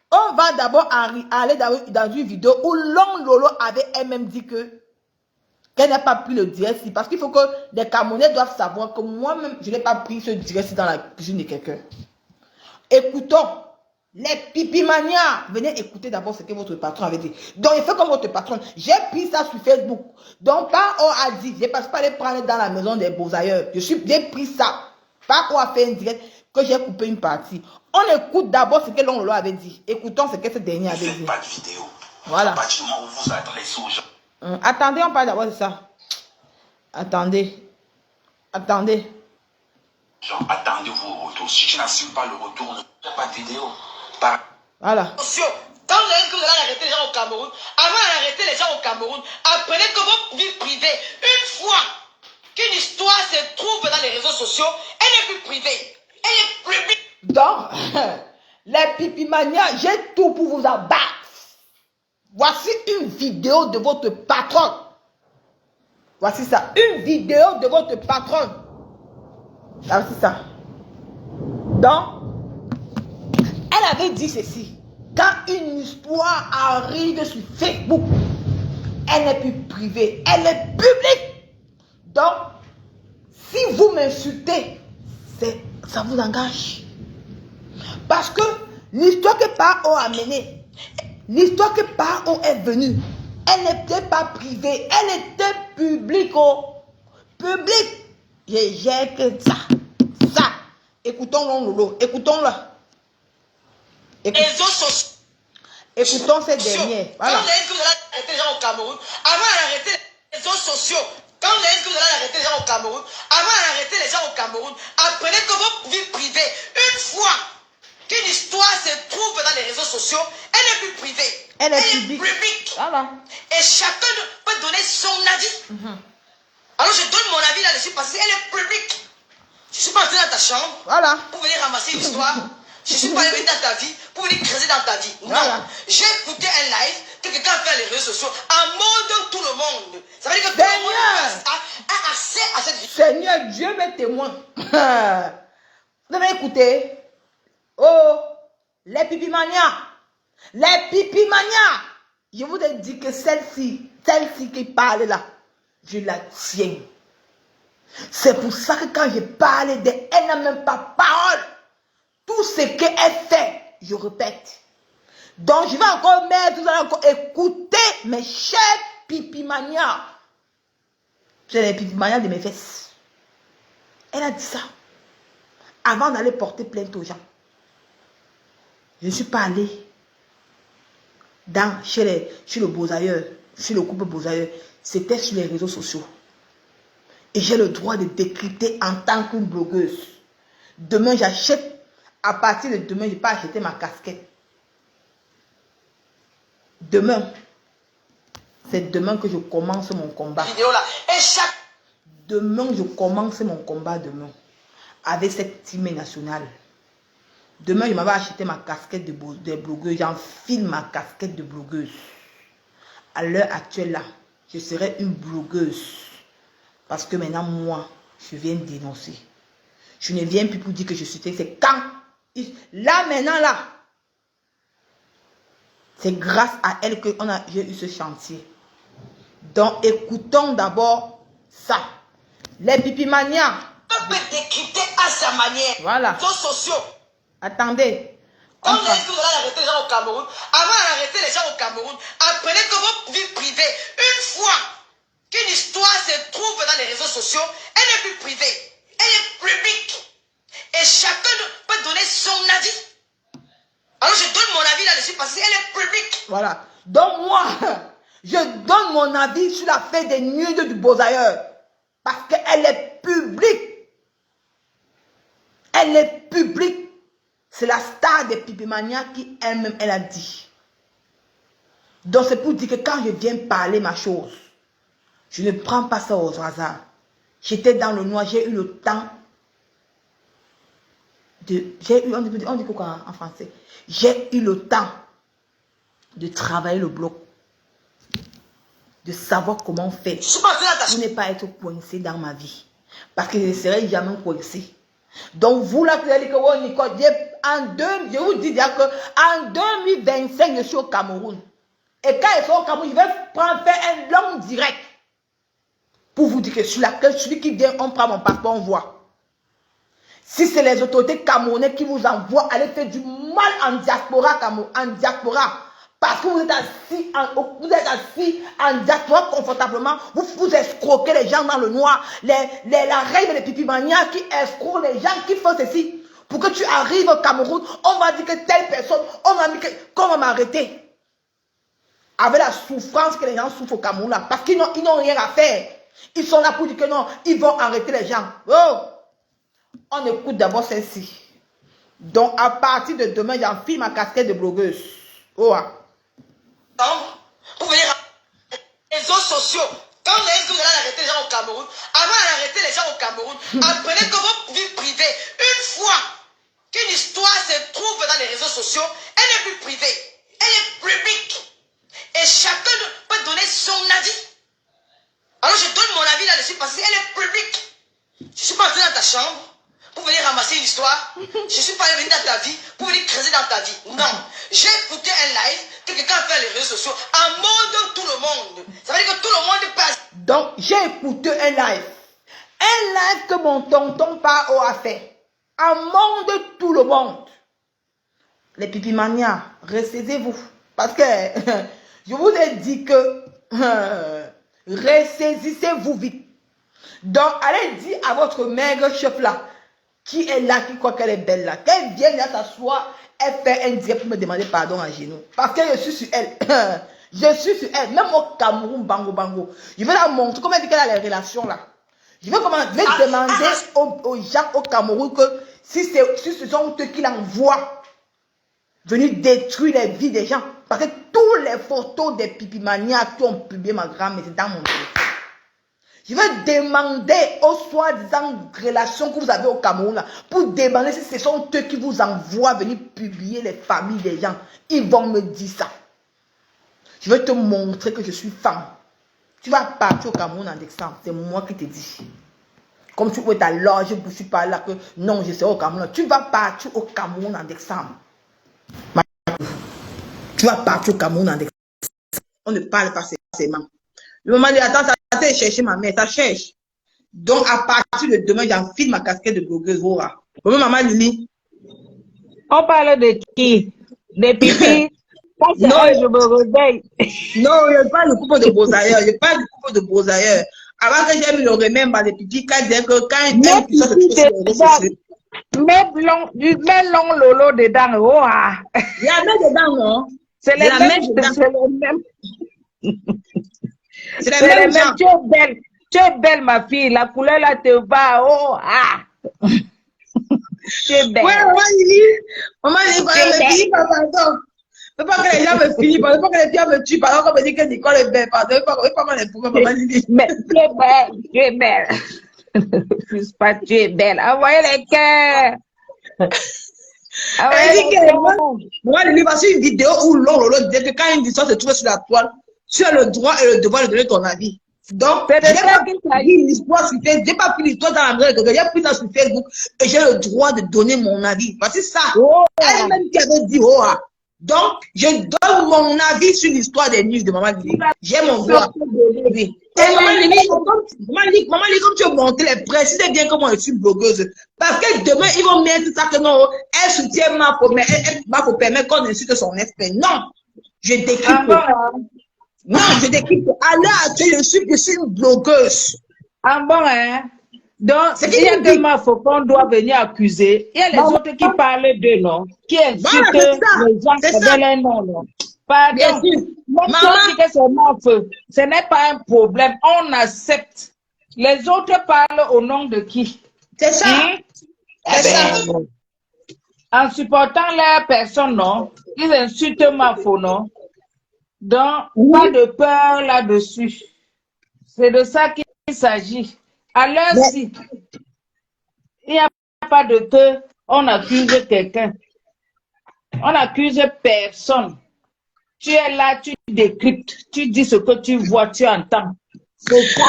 on va d'abord aller dans une vidéo où Long Lolo avait elle-même dit qu'elle n'a pas pris le direct. Parce qu'il faut que les Camerounais doivent savoir que moi-même, je n'ai pas pris ce direct dans la cuisine de quelqu'un. Écoutons. Les pipimanias, venez écouter d'abord ce que votre patron avait dit. Donc, il fait comme votre patron. J'ai pris ça sur Facebook. Donc, Pao a dit, je ne passe pas aller prendre dans la maison des Beaux-Ailleurs. J'ai pris ça. Pao a fait un direct que j'ai coupé une partie. On écoute d'abord ce que Long Lolo avait dit. Écoutons ce que ce dernier avait dit. Pas de vidéo. Voilà. À partir du moment où vous adressez aux gens. Attendez, on parle d'abord de ça. Attendez. Genre, attendez vos retours. Si tu n'assumes pas le retour, ne fais pas de vidéo. Voilà. Quand vous avez dit que vous allez arrêter les gens au Cameroun, avant d'arrêter les gens au Cameroun, apprenez que votre vie privée, une fois qu'une histoire se trouve dans les réseaux sociaux, elle n'est plus privée, elle est publique. Donc, les pipimanias, j'ai tout pour vous abattre. Voici une vidéo de votre patron. Voici ça, une vidéo de votre patron. Voici ça. Donc, elle avait dit ceci. Quand une histoire arrive sur Facebook, elle n'est plus privée, elle est publique. Donc, si vous m'insultez, ça vous engage. Parce que l'histoire que Pao a menée, l'histoire que Pao est venue, elle n'était pas privée, elle était publique. Publique. J'ai que ça. Écoutons Lolo. Écoutons-le. Réseaux sociaux. Écoutons cette dernière. Voilà. Quand vous avez dit que vous allez arrêter les gens au Cameroun, avant d'arrêter les réseaux sociaux, quand vous avez dit que vous allez arrêter les gens au Cameroun, avant d'arrêter les gens au Cameroun, apprenez que vos vies privées, une fois qu'une histoire se trouve dans les réseaux sociaux, elle n'est plus privée. Elle est publique. Voilà. Et chacun peut donner son avis. Alors je donne mon avis là-dessus parce qu'elle est publique. Je ne suis pas entré dans ta chambre pour venir ramasser une histoire. Je ne suis pas allé dans ta vie pour venir creuser dans ta vie. Non. J'ai écouté un live que quelqu'un fait les réseaux sociaux en mode tout le monde. Ça veut dire que tout le monde a accès à cette vie. Seigneur, Dieu m'est témoin. Vous avez écouté? Oh, les pipimanias. Les pipimanias. Je vous ai dit que celle-ci qui parle là, je la tiens. C'est pour ça que quand je parle d'elle, elle n'a même pas parole. Tout ce qu'elle fait, je répète. Donc je vais encore mettre, vous allez encore écouter mes chers pipimanias. C'est les pipimanias de mes fesses. Elle a dit ça. Avant d'aller porter plainte aux gens. Je ne suis pas allée chez le Beausailleur, chez le couple Beausailleur. C'était sur les réseaux sociaux. Et j'ai le droit de décrypter en tant qu'une blogueuse. Demain, j'achète. À partir de demain, je peux acheter ma casquette. Demain. C'est demain que je commence mon combat. Demain, je commence mon combat demain. Avec cette team nationale. Demain, je m'avais acheté ma casquette de blogueuse. J'enfile ma casquette de blogueuse. À l'heure actuelle, là, je serai une blogueuse. Parce que maintenant, moi, je viens dénoncer. Je ne viens plus pour dire que je suis... C'est quand... Là, maintenant, là. C'est grâce à elle que j'ai eu ce chantier. Donc, écoutons d'abord ça. Les pipimanias. On peut décrypter à sa manière. Voilà. Réseaux sociaux. Attendez. Quand vous avez dit que vous allez arrêter les gens au Cameroun, avant d'arrêter les gens au Cameroun, apprenez que vos vies privées, une fois qu'une histoire se trouve dans les réseaux sociaux, elle n'est plus privée, elle est publique. Et chacun peut donner son avis. Alors je donne mon avis là-dessus parce qu'elle est publique. Voilà. Donc moi, je donne mon avis sur la fête des nuits du Beausailleur. Parce qu'elle est publique. Elle est publique. C'est la star des pipimanias qui elle-même, elle a dit. Donc c'est pour dire que quand je viens parler ma chose, je ne prends pas ça au hasard. J'étais dans le noir, j'ai eu le temps de... on dit quoi en français? J'ai eu le temps de travailler le bloc. De savoir comment on fait. Pour ne pas être coincé dans ma vie. Parce que je ne serai jamais coincé. Donc vous là, vous allez dire que oh, Nicole, je vous dis déjà qu'en 2025, je suis au Cameroun. Et quand je suis au Cameroun, je vais faire un long direct. Pour vous dire que celui qui vient, on prend mon passeport, on voit. Si c'est les autorités camerounaises qui vous envoient aller faire du mal en diaspora, parce que vous êtes assis en diaspora confortablement, vous escroquez les gens dans le noir, la reine des pipimanias qui escroquent les gens qui font ceci. Pour que tu arrives au Cameroun, on va dire que telle personne, on va dire que, comment m'arrêter? Avec la souffrance que les gens souffrent au Cameroun là, parce qu'ils n'ont rien à faire. Ils sont là pour dire que non, ils vont arrêter les gens. Oh! On écoute d'abord celle-ci. Donc, à partir de demain, j'enfile ma casquette de blogueuse. Oh! Pour venir les réseaux sociaux. Quand vous avez dit que vous allez arrêter les gens au Cameroun, avant d'arrêter les gens au Cameroun, apprenez que vos vies privées, une fois qu'une histoire se trouve dans les réseaux sociaux, elle n'est plus privée, elle est publique. Et chacun peut donner son avis. Alors je donne mon avis là-dessus parce qu'elle est publique. Je ne suis pas entré dans ta chambre pour venir ramasser une histoire. Je ne suis pas venu dans ta vie pour venir creuser dans ta vie. Non. J'ai écouté un live que quelqu'un fait les réseaux sociaux en mode tout le monde. Ça veut dire que tout le monde passe. Donc, j'ai écouté un live. Un live que mon tonton Pao a fait. En monde tout le monde. Les pipimanias, ressaisez-vous. Parce que je vous ai dit que ressaisissez-vous vite. Donc, allez dire à votre maigre chef là. Qui est là, qui croit qu'elle est belle là? Qu'elle vienne là s'asseoir, elle fait un direct pour me demander pardon à genoux. Parce que je suis sur elle. Je suis sur elle. Même au Cameroun, bango, bango. Je vais la montrer comment elle dit qu'elle a les relations là. Je vais demander aux gens au Cameroun que si ce sont eux qui l'envoient venir détruire les vies des gens. Parce que toutes les photos des pipimaniacs qui ont publié ma grand-mère, c'est dans mon téléphone. Je vais demander aux soi-disant relations que vous avez au Cameroun là, pour demander si ce sont eux qui vous envoient venir publier les familles des gens. Ils vont me dire ça. Je vais te montrer que je suis femme. Tu vas partir au Cameroun en décembre. C'est moi qui te dis. Comme tu veux ta loge, je ne suis pas là que non, je serai au Cameroun. Tu vas partir au Cameroun en décembre. Tu vas partir au Cameroun en décembre. On ne parle pas seulement. Le moment de attends, ça a cherché ma mère, ça cherche. Donc, à partir de demain, j'enfile ma casquette de blogueuse. Voilà. Bonjour, maman Lili. On parle de qui? Des pipis? Non, je me réveille. Non, je parle du couple de brosailleurs. Je parle du couple de brosailleurs. Avant que j'aime le remember des pipis, quand il mets long lolo dedans. Oh, ah. Il y a même dedans, non? C'est les mêmes. C'est les mêmes gens. Tu es belle, ma fille. La couleur là te va. Oh, ah. Tu es belle. Ouais, maman Lili, me finit par pardon. Ne pas que les gens me finissent, ne pas que les gens me tuent, pardon, comme me dit que Nicole est belle, pardon, pas mal les problèmes, maman Lili. Mais tu es belle. Plus pas, tu es belle. Envoyez les cœurs. Maman Lili, voici une vidéo où Lolo disait que quand une histoire se trouve sur la toile, tu as le droit et le devoir de donner ton avis. Donc, j'ai pas pris l'histoire sur Facebook, j'ai pas pris l'histoire dans la vraie, j'ai pris ça sur Facebook et j'ai le droit de donner mon avis. Voici ça. Elle-même qui avait dit, oh, ah. Donc, je donne mon avis sur l'histoire des news de Maman Lili. J'ai mon droit. Oui. Et Maman Lili, comme tu veux monter les prêts, c'est bien comment je suis blogueuse. Parce que demain, ils vont mettre ça que non, elle soutient Mafo, mais elle faut permettre qu'on insulte son esprit. Non, je décrypte. Non, je décrypte. À l'heure actuelle, je suis une blogueuse. Ah bon, hein? Donc, il y a que Mafo qu'on doit venir accuser. Il y a les autres qui parlent d'eux, non? Qui insultent les gens avec les noms, non? Pardon. Même si on dit que c'est Mafo, ce n'est pas un problème. On accepte. Les autres parlent au nom de qui? C'est ça. C'est ça. En supportant leur personne, non? Ils insultent Mafo, non? Donc, pas de peur là-dessus. C'est de ça qu'il s'agit. Alors, si il n'y a pas de que on accuse quelqu'un, on accuse personne. Tu es là, tu décryptes, tu dis ce que tu vois, tu entends. C'est ça.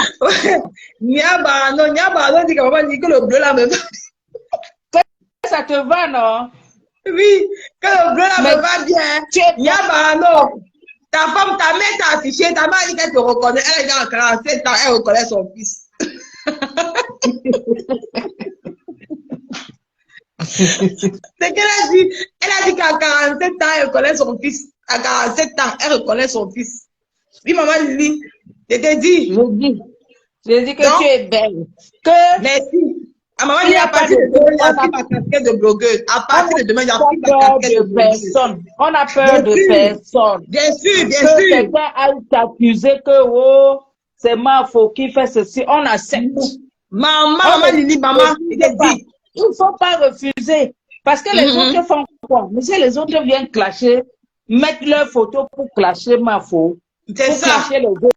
Niabano dit que le bleu là me va. Ça te va, non? Oui, que le bleu là me va bien. Niabano, ta femme, ta mère t'a affiché, ta mère dit qu'elle te reconnaît, elle est dans 47 ans, elle reconnaît son fils. C'est qu'elle a dit. Elle a dit qu'à 47 ans, elle reconnaît son fils. À 47 ans, elle reconnaît son fils. Oui, maman Lili, je t'ai dit. Je dis que tu es belle. Merci. À maman Lili, à partir de demain, il y a plus ma casquette de blogueuse. À partir de demain, il y a plus ma casquette de blogueuse. On a peur de personne. Bien sûr, bien sûr. Que quelqu'un a t'accuser que, oh, c'est Mafo qui fait ceci, on accepte. Maman Lili, maman, je t'ai dit. Il ne faut pas refuser. Parce que les autres font quoi? Mais si les autres viennent clasher, mettre leurs photos pour clasher Mafo, c'est ça. Clasher les autres,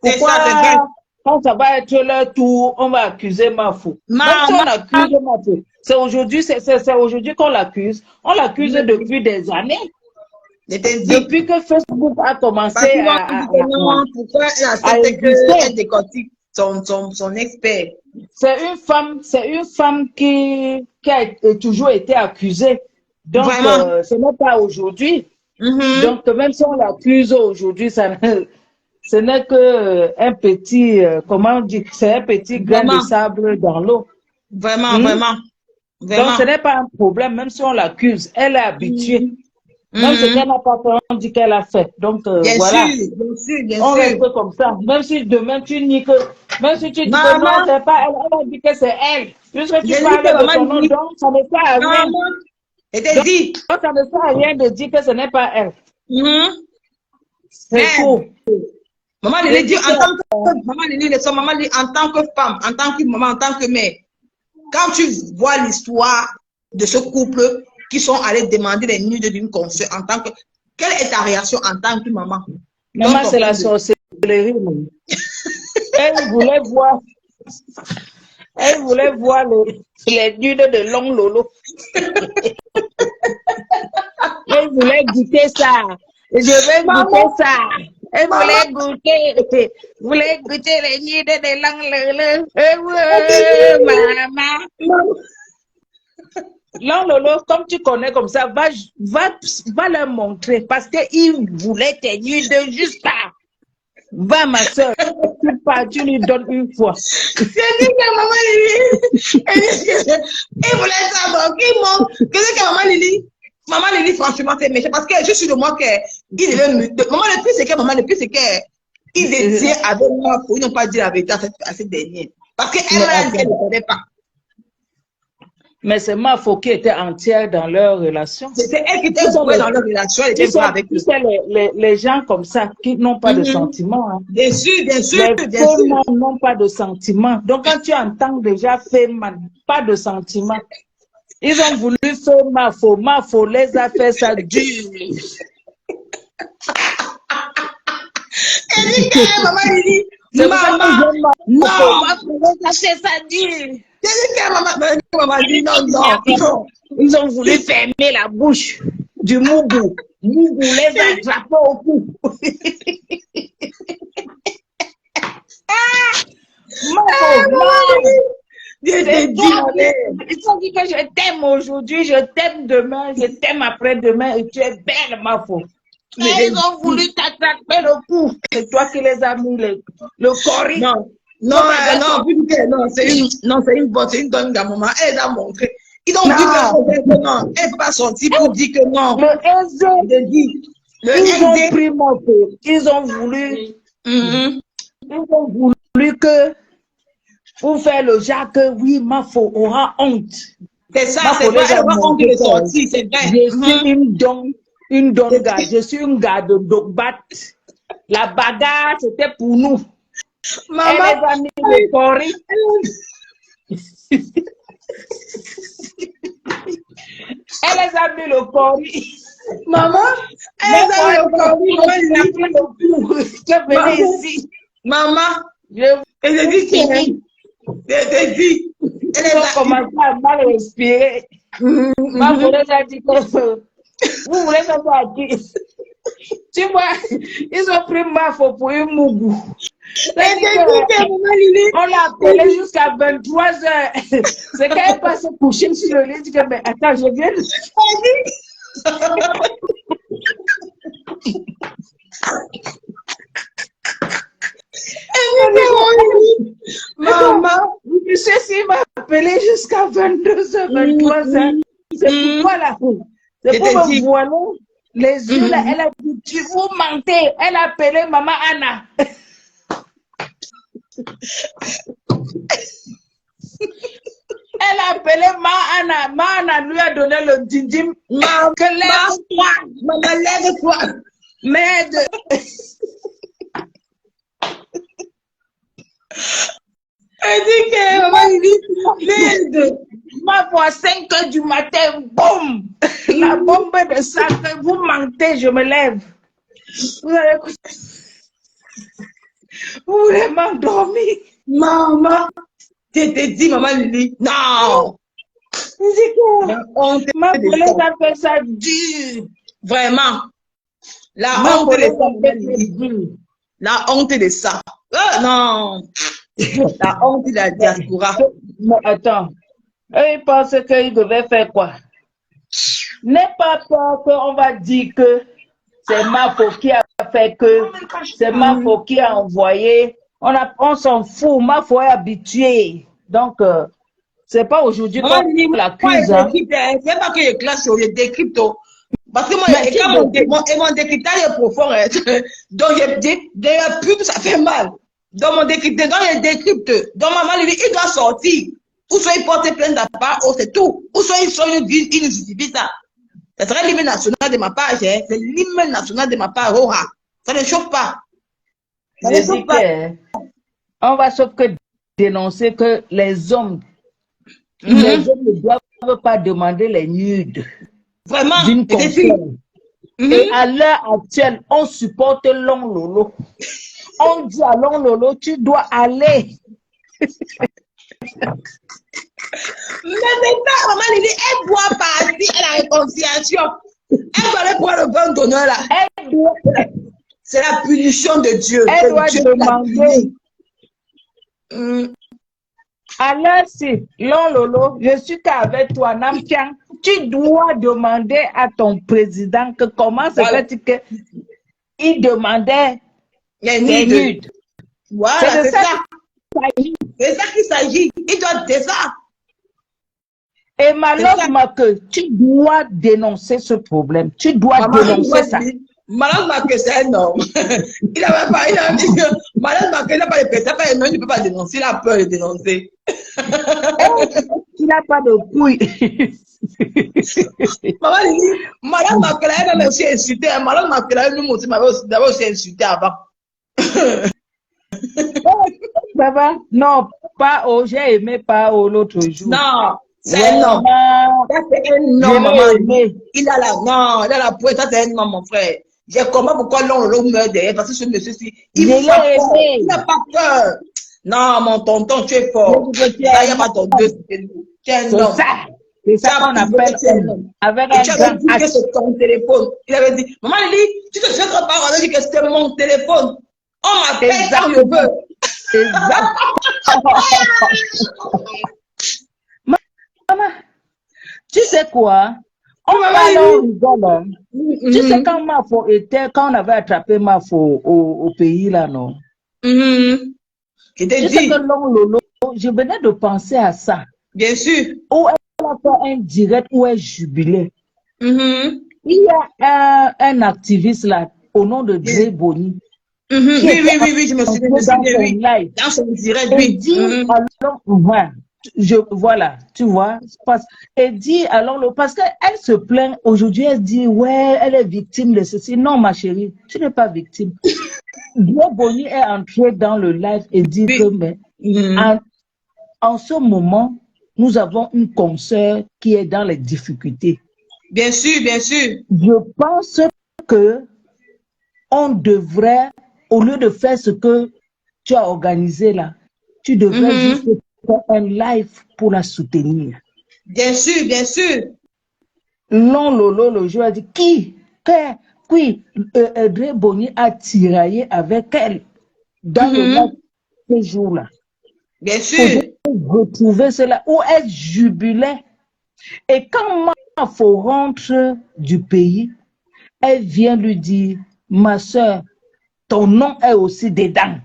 pourquoi, c'est vrai. Quand ça va être leur tour, on va accuser Mafo. Même si on accuse Mafo, c'est aujourd'hui qu'on l'accuse. On l'accuse depuis des années. Depuis que Facebook a commencé pourquoi elle décortique son expert. C'est une femme qui a toujours été accusée. Donc, ce n'est pas aujourd'hui. Donc, même si on l'accuse aujourd'hui, ce n'est qu'un petit, comment on dit, c'est un petit grain de sable dans l'eau. Vraiment. Donc, ce n'est pas un problème, même si on l'accuse. Elle est habituée. Même ce qu'elle n'a pas fait, on dit qu'elle a fait. Donc, Bien voilà. sûr, bien sûr, bien On sûr. reste comme ça. Même si demain tu nies que, même si tu dis que Maman. non, c'est pas elle, elle a dit que c'est elle. Puisque tu J'ai dit parles que de maman son nom, Lily. donc ça ne sert à rien. Maman. Et t'as dit. Donc, ça ne sert à rien de dire que ce n'est pas elle. C'est Mais, faux. Maman Lily dit en tant que maman Lily, maman Lily en tant que femme, en tant que maman, en tant que mère. Quand tu vois l'histoire de ce couple qui sont allés demander les nudes d'une consoeur en tant que, quelle est ta réaction en tant que maman? Maman, c'est la sorcellerie. Elle voulait voir les nudes de Long Lolo. Elle voulait goûter ça. Je vais goûter ça. Elle voulait goûter les nudes de Long Lolo. Maman. Long Lolo, comme tu connais comme ça, va leur montrer parce qu'il voulait tes nudes juste là. Va, ma soeur, tu lui donnes une fois. C'est dit que maman Lily, elle voulait savoir qui montre. Qu'est-ce que maman Lily, franchement, c'est méchant parce que je suis de moi qu'il devait me. Maman, le plus, c'est qu'il désire avec moi, ils n'ont pas dit la vérité à cette dernière. Parce qu'elle ne connaît pas. Mais c'est Mafo qui était entière dans leur relation. C'est elle qui était dans leur relation. Elle était avec eux. Les gens comme ça qui n'ont pas de sentiments. Hein. Bien sûr, bien sûr. Les faux n'ont pas de sentiments. Donc quand tu entends déjà Feman, pas de sentiments. Ils ont voulu faire Mafo. Mafo les a fait ça dur. Elle dit que maman Lily, Mafo les a fait ça dur. Maman dit non. Ils ont voulu fermer la bouche du Mougou. Mougou les a attrapés au cou. Ils ont dit que je t'aime aujourd'hui, je t'aime demain, je t'aime après-demain et tu es belle, Mafo. Mais ils ont voulu t'attraper le cou. C'est toi qui les as mis le cori. Non, c'est une bonne maman. Elle a montré. Ils ont dit que non. Elle n'est pas sortie pour dire que non. Ils ont pris Mafo. Ils ont voulu que pour faire le genre que oui, Mafo aura honte. C'est ça, c'est vrai, elle aura honte de sortir, c'est vrai. Je suis une donga. Je suis une gars de Dogbat. La bagarre, c'était pour nous. Maman, elle les a mis le cori. Elle les a mis le cori. Maman, elle les a mis le cori. Je venais ici. Maman, elle a dit elle a commencé à mal respirer. Maman, elle a dit que vous voulez savoir qui? Tu vois, ils ont pris Mafo pour une Mougou. On l'a appelé jusqu'à 23h. C'est quand elle passe coucher sur le lit, dit que mais attends, je viens de maman, ceci m'a appelé jusqu'à 22h, 23h. C'est pourquoi la fou. C'est pour me voiler les yeux là. Elle a dit, tu vous mentez. Elle a appelé maman Anna. Elle a appelé Ma Anna. Ma Anna lui a donné le didim. Lève-toi. Maman, lève-toi. Merde. Elle dit que maman, il dit merde. Ma voix 5h du matin, boum. La bombe de sac, vous mentez, je me lève. Vous voulez m'endormir. Maman, je te dis, maman Lily, non. Ma collègue a fait ça dur. Vraiment. La honte de ça. La honte de ça. Non. La honte de la diaspora. Mais attends. Eux, ils pensent qu'ils devaient faire quoi? N'aie pas peur qu'on va dire que c'est Mafo qui a fait que c'est Mafo qui a envoyé. On s'en fout. Mafo est habitué. Donc, c'est pas aujourd'hui qu'on l'accuse. C'est pas que je classe, je décrypte. Parce que moi, Mais et quand mon décryptage est profond, hein, donc je dis, des pubs, ça fait mal. Donc mon décryptage, dans les décryptes, donc maman, il doit sortir. Ou soit il porte plainte à part, oh, c'est tout. Ou soit il justifie ça. Ça serait l'hymne national de ma part, hein. C'est l'hymne national de ma part, oh, ah. Ça ne chauffe pas. Ça ne je chauffe dis pas. que on va sauf que dénoncer que les hommes ne doivent pas demander les nudes Vraiment, d'une c'est sûr. console. Et à l'heure actuelle, on supporte Long Lolo. On dit à Long Lolo, tu dois aller. Mais maintenant, maman, elle doit partir à la réconciliation. Elle doit aller prendre le bon donneur là. C'est la punition de Dieu. Elle doit Dieu demander. Alors, si, Long Lolo, je suis qu'avec toi, Nampian, tu dois demander à ton président que comment se fait-il qu'il demandait les nudes. Voilà, c'est ça. C'est ça qu'il s'agit. Il doit dire ça. Et malheureusement que tu dois dénoncer ce problème. Tu dois dénoncer ça. Malheureusement que c'est un homme. Il n'a pas, malheureusement qu'il n'a pas de pétard, il ne peut pas dénoncer, il a peur de dénoncer. Il n'a pas de couilles. Maman, il dit, malheureusement que elle m'a aussi insulté, malheureusement que elle m'avait aussi insulté avant. Papa, non, pas au, j'ai aimé pas au l'autre jour. Non, c'est un homme. C'est un homme, maman. Il a la pointe, ça c'est un homme, mon frère. J'ai compris pourquoi l'on meurt derrière, parce que ce monsieur-ci, il n'a pas peur. Non, mon tonton, tu es fort. Il n'y a pas ton deux, tu es un homme. C'est ça qu'on appelle avec un grand dit que c'est ton téléphone. Il avait dit, maman, il dit, tu te souviens quand on a dit que c'était mon téléphone. On m'appelle quand je veux. Maman, tu sais quoi? On parle, on rigole. Tu sais quand Mafo était, quand on avait attrapé Mafo au pays là, non? Tu sais que Long Lolo, je venais de penser à ça. Bien sûr. Où elle a fait un direct où elle jubilait. Il y a un activiste là, au nom de Dre Boni. Oui, je me souviens oui. Dans son direct, oui. Voilà, tu vois, elle dit alors, parce qu'elle se plaint aujourd'hui, elle dit, ouais, elle est victime de ceci. Non, ma chérie, tu n'es pas victime. Dre Boni est entré dans le live et dit que, mais, en ce moment, nous avons une consoeur qui est dans les difficultés. Bien sûr, bien sûr. Je pense que on devrait, au lieu de faire ce que tu as organisé là, tu devrais juste faire un live pour la soutenir. Bien sûr, bien sûr. Long Lolo, le jour a dit, Dre Boni a tiraillé avec elle dans le live ce jour-là. Bien sûr. Retrouver cela où elle jubilait. Et quand Mafo rentre du pays, elle vient lui dire, ma soeur, ton nom est aussi dedans.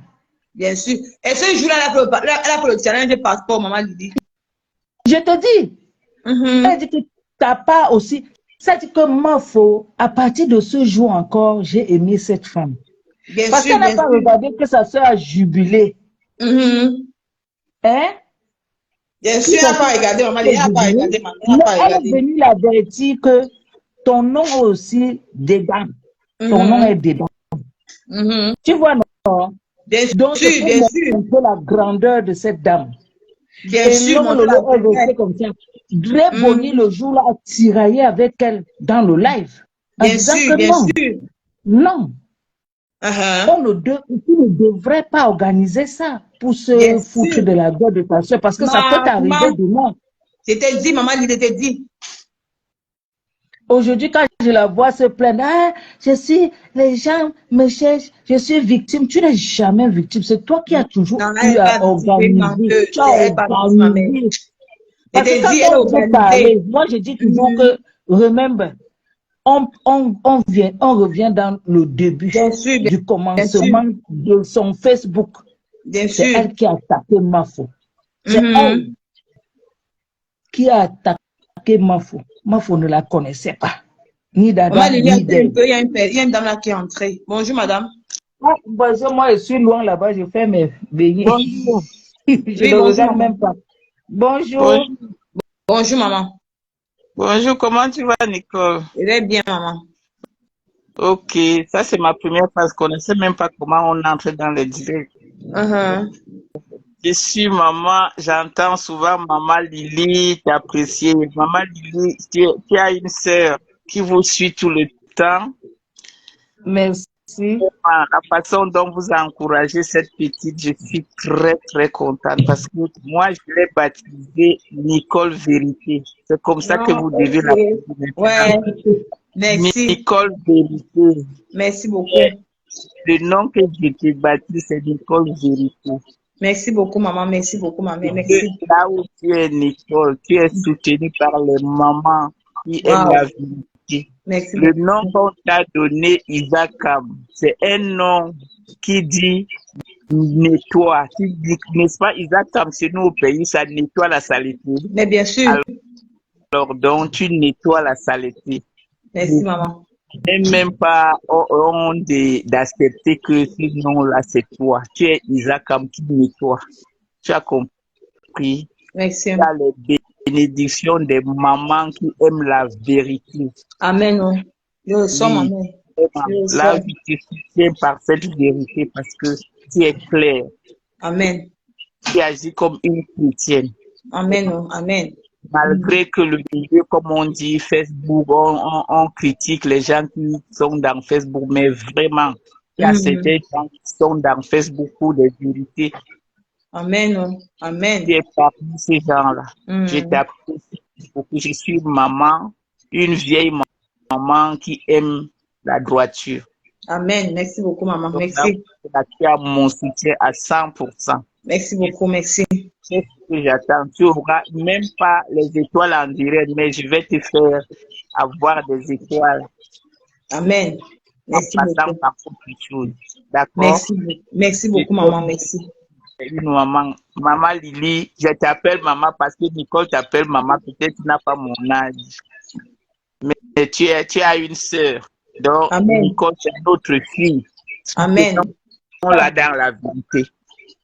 Bien sûr. Et ce jour-là, elle a fait le challenge de passeport, maman Lydie. Je te dis. Elle dit que tu n'as pas aussi. Ça dit que Mafo, à partir de ce jour encore, j'ai aimé cette femme. Bien parce qu'elle n'a pas regardé que sa soeur a jubilé. Hein? Bien sûr, elle n'a pas regardé, maman. Elle n'a pas regardé, maman. Elle est venue l'avertir que ton nom est aussi dedans. Ton nom est dedans. Tu vois, non? Bien sûr, donc, bien sûr. Un peu la grandeur de cette dame. Bien sûr, comme ça. Dre Boni, le jour là, a tiraillé avec elle dans le live. Bien sûr, bien sûr. Non. On ne devrait pas organiser ça pour se foutre de la gueule de ta soeur parce que ça peut arriver demain. C'était dit, maman, il était dit. Aujourd'hui, quand je la vois se plaindre, les gens me cherchent, je suis victime. Tu n'es jamais victime. C'est toi qui as toujours eu à organiser. Tu as organisé. Parce que quand moi, je dis toujours que, remember, on revient dans le début du commencement de son Facebook. C'est elle qui a attaqué Mafo. C'est elle qui a attaqué Mafo. Mafo ne la connaissait pas. Ni Maman, d'Adam, il y a ni d'Ève. il y a une dame là qui est entrée. Bonjour, madame. Ah, bonjour, moi, je suis loin là-bas, je fais mes beignets. Bonjour. Je Oui, ne bonjour, regarde maman. même pas. Bonjour. Bonjour, Bonjour, maman. bonjour, comment tu vas, Nicole? Je vais bien, maman. Ok, ça c'est ma première phrase. Je ne connaissais même pas comment on entre dans les directs. Uh-huh. Je suis maman, j'entends souvent maman Lily t'apprécier. Maman Lily, tu as une sœur qui vous suit tout le temps. Merci. La façon dont vous encouragez cette petite, je suis très très contente parce que moi je l'ai baptisée Nicole Vérité. C'est comme ça que Non, vous devez ok. l'appeler maintenant. Ouais, merci. Nicole Vérité. Merci beaucoup. Le nom que je t'ai baptisé, c'est Nicole Vérité. Merci beaucoup, maman. Merci beaucoup, maman. Et Merci. là où tu es, Nicole, tu es soutenue par les mamans qui aiment Wow. la vérité. Merci Le beaucoup. nom qu'on t'a donné, Isakam, c'est un nom qui dit nettoie. Qui dit, n'est-ce pas, Isakam, chez nous au pays, ça nettoie la saleté. Mais bien sûr. Alors donc, tu nettoies la saleté. Merci, maman. Et même pas honte d'accepter que ce nom-là, c'est toi. Tu es Isakam qui nettoie. Tu as compris. Merci. Tu as les bénédictions des mamans qui aiment la vérité. Amen. Oh. Je le sens, Oui, maman. Je le là, sens. tu te soutiens par cette vérité parce que tu es clair. Amen. Tu agis comme une chrétienne. Amen. Oh. Amen. Malgré que le milieu, comme on dit, Facebook, on critique les gens qui sont dans Facebook, mais vraiment, il y a certains gens qui sont dans Facebook pour des vérités. Amen. Oh. Amen. Tu es parmi ces gens-là. Je t'apprécie beaucoup. Je suis maman, une vieille maman qui aime la droiture. Amen. Merci beaucoup, maman. Donc, Merci. là, tu as mon soutien à 100%. Merci beaucoup. Merci. C'est ce que j'attends. Tu n'auras même pas les étoiles en direct, mais je vais te faire avoir des étoiles Amen. en Merci passant beaucoup. par quelque chose. D'accord? Merci. Merci beaucoup, maman. Merci. Une maman, maman Lily, je t'appelle maman parce que Nicole t'appelle maman, peut-être tu n'as pas mon âge. Mais tu as une sœur. Donc, Amen. Nicole, c'est notre fille. Amen. On l'a dans la vérité.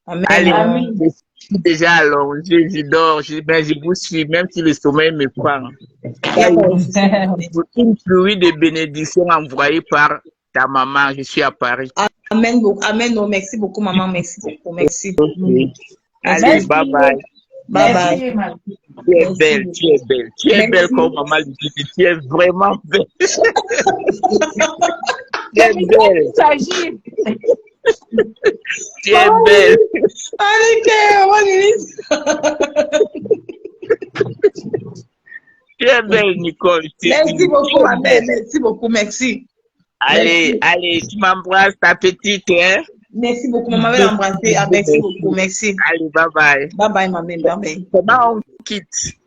Amen. Allez, Amen. je suis déjà allongée, je dors, mais je vous suis, même si le sommeil me prend. Il y a une pluie de bénédictions envoyée par ta maman, je suis à Paris. Amen. Amen. Oh, merci beaucoup, maman. Merci beaucoup. Merci. Okay. Allez, Merci. bye bye. Bye bye. Merci, ma fille. Tu es Merci belle, beaucoup. tu es belle. Tu es Merci. belle comme maman le dit, tu es vraiment belle. Tu es C'est de quoi belle, il s'agit? tu es belle. Tu es belle, Nicole. Merci beaucoup, Tu es ma mère. belle. Merci beaucoup. Merci. Allez, Merci. allez, tu m'embrasses ta petite, hein? Merci beaucoup, maman. Je vais l'embrasser. Ah, merci beaucoup. Merci. Allez, bye bye. Bye bye, maman. Bye bye. Comment on quitte?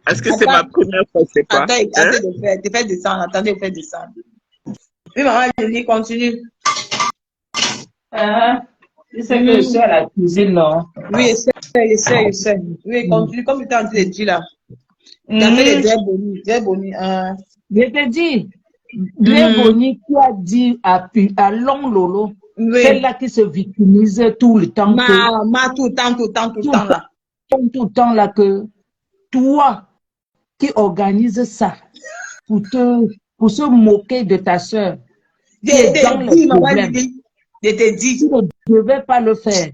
Est-ce que c'est ma Attends, première fois, c'est pas? attends, Hein? attends de faire descendre. Attendez, de faire descendre. Oui, maman, Lily, continue. Tu sais que je suis à la cuisine, non? Oui, je sais. Oui, continue. Comme tu t'es en train de dire là. Tu as fait les Dre Boni. Je te dis, Dre Boni qui a dit à Long Lolo, Oui. celle-là qui se victimise tout le temps, Tout le temps là. tout le temps là, que toi qui organise ça pour se moquer de ta soeur, Je qui est dans t'ai dit, les maman problèmes, Lily. Je t'ai dit. tu ne devais pas le faire.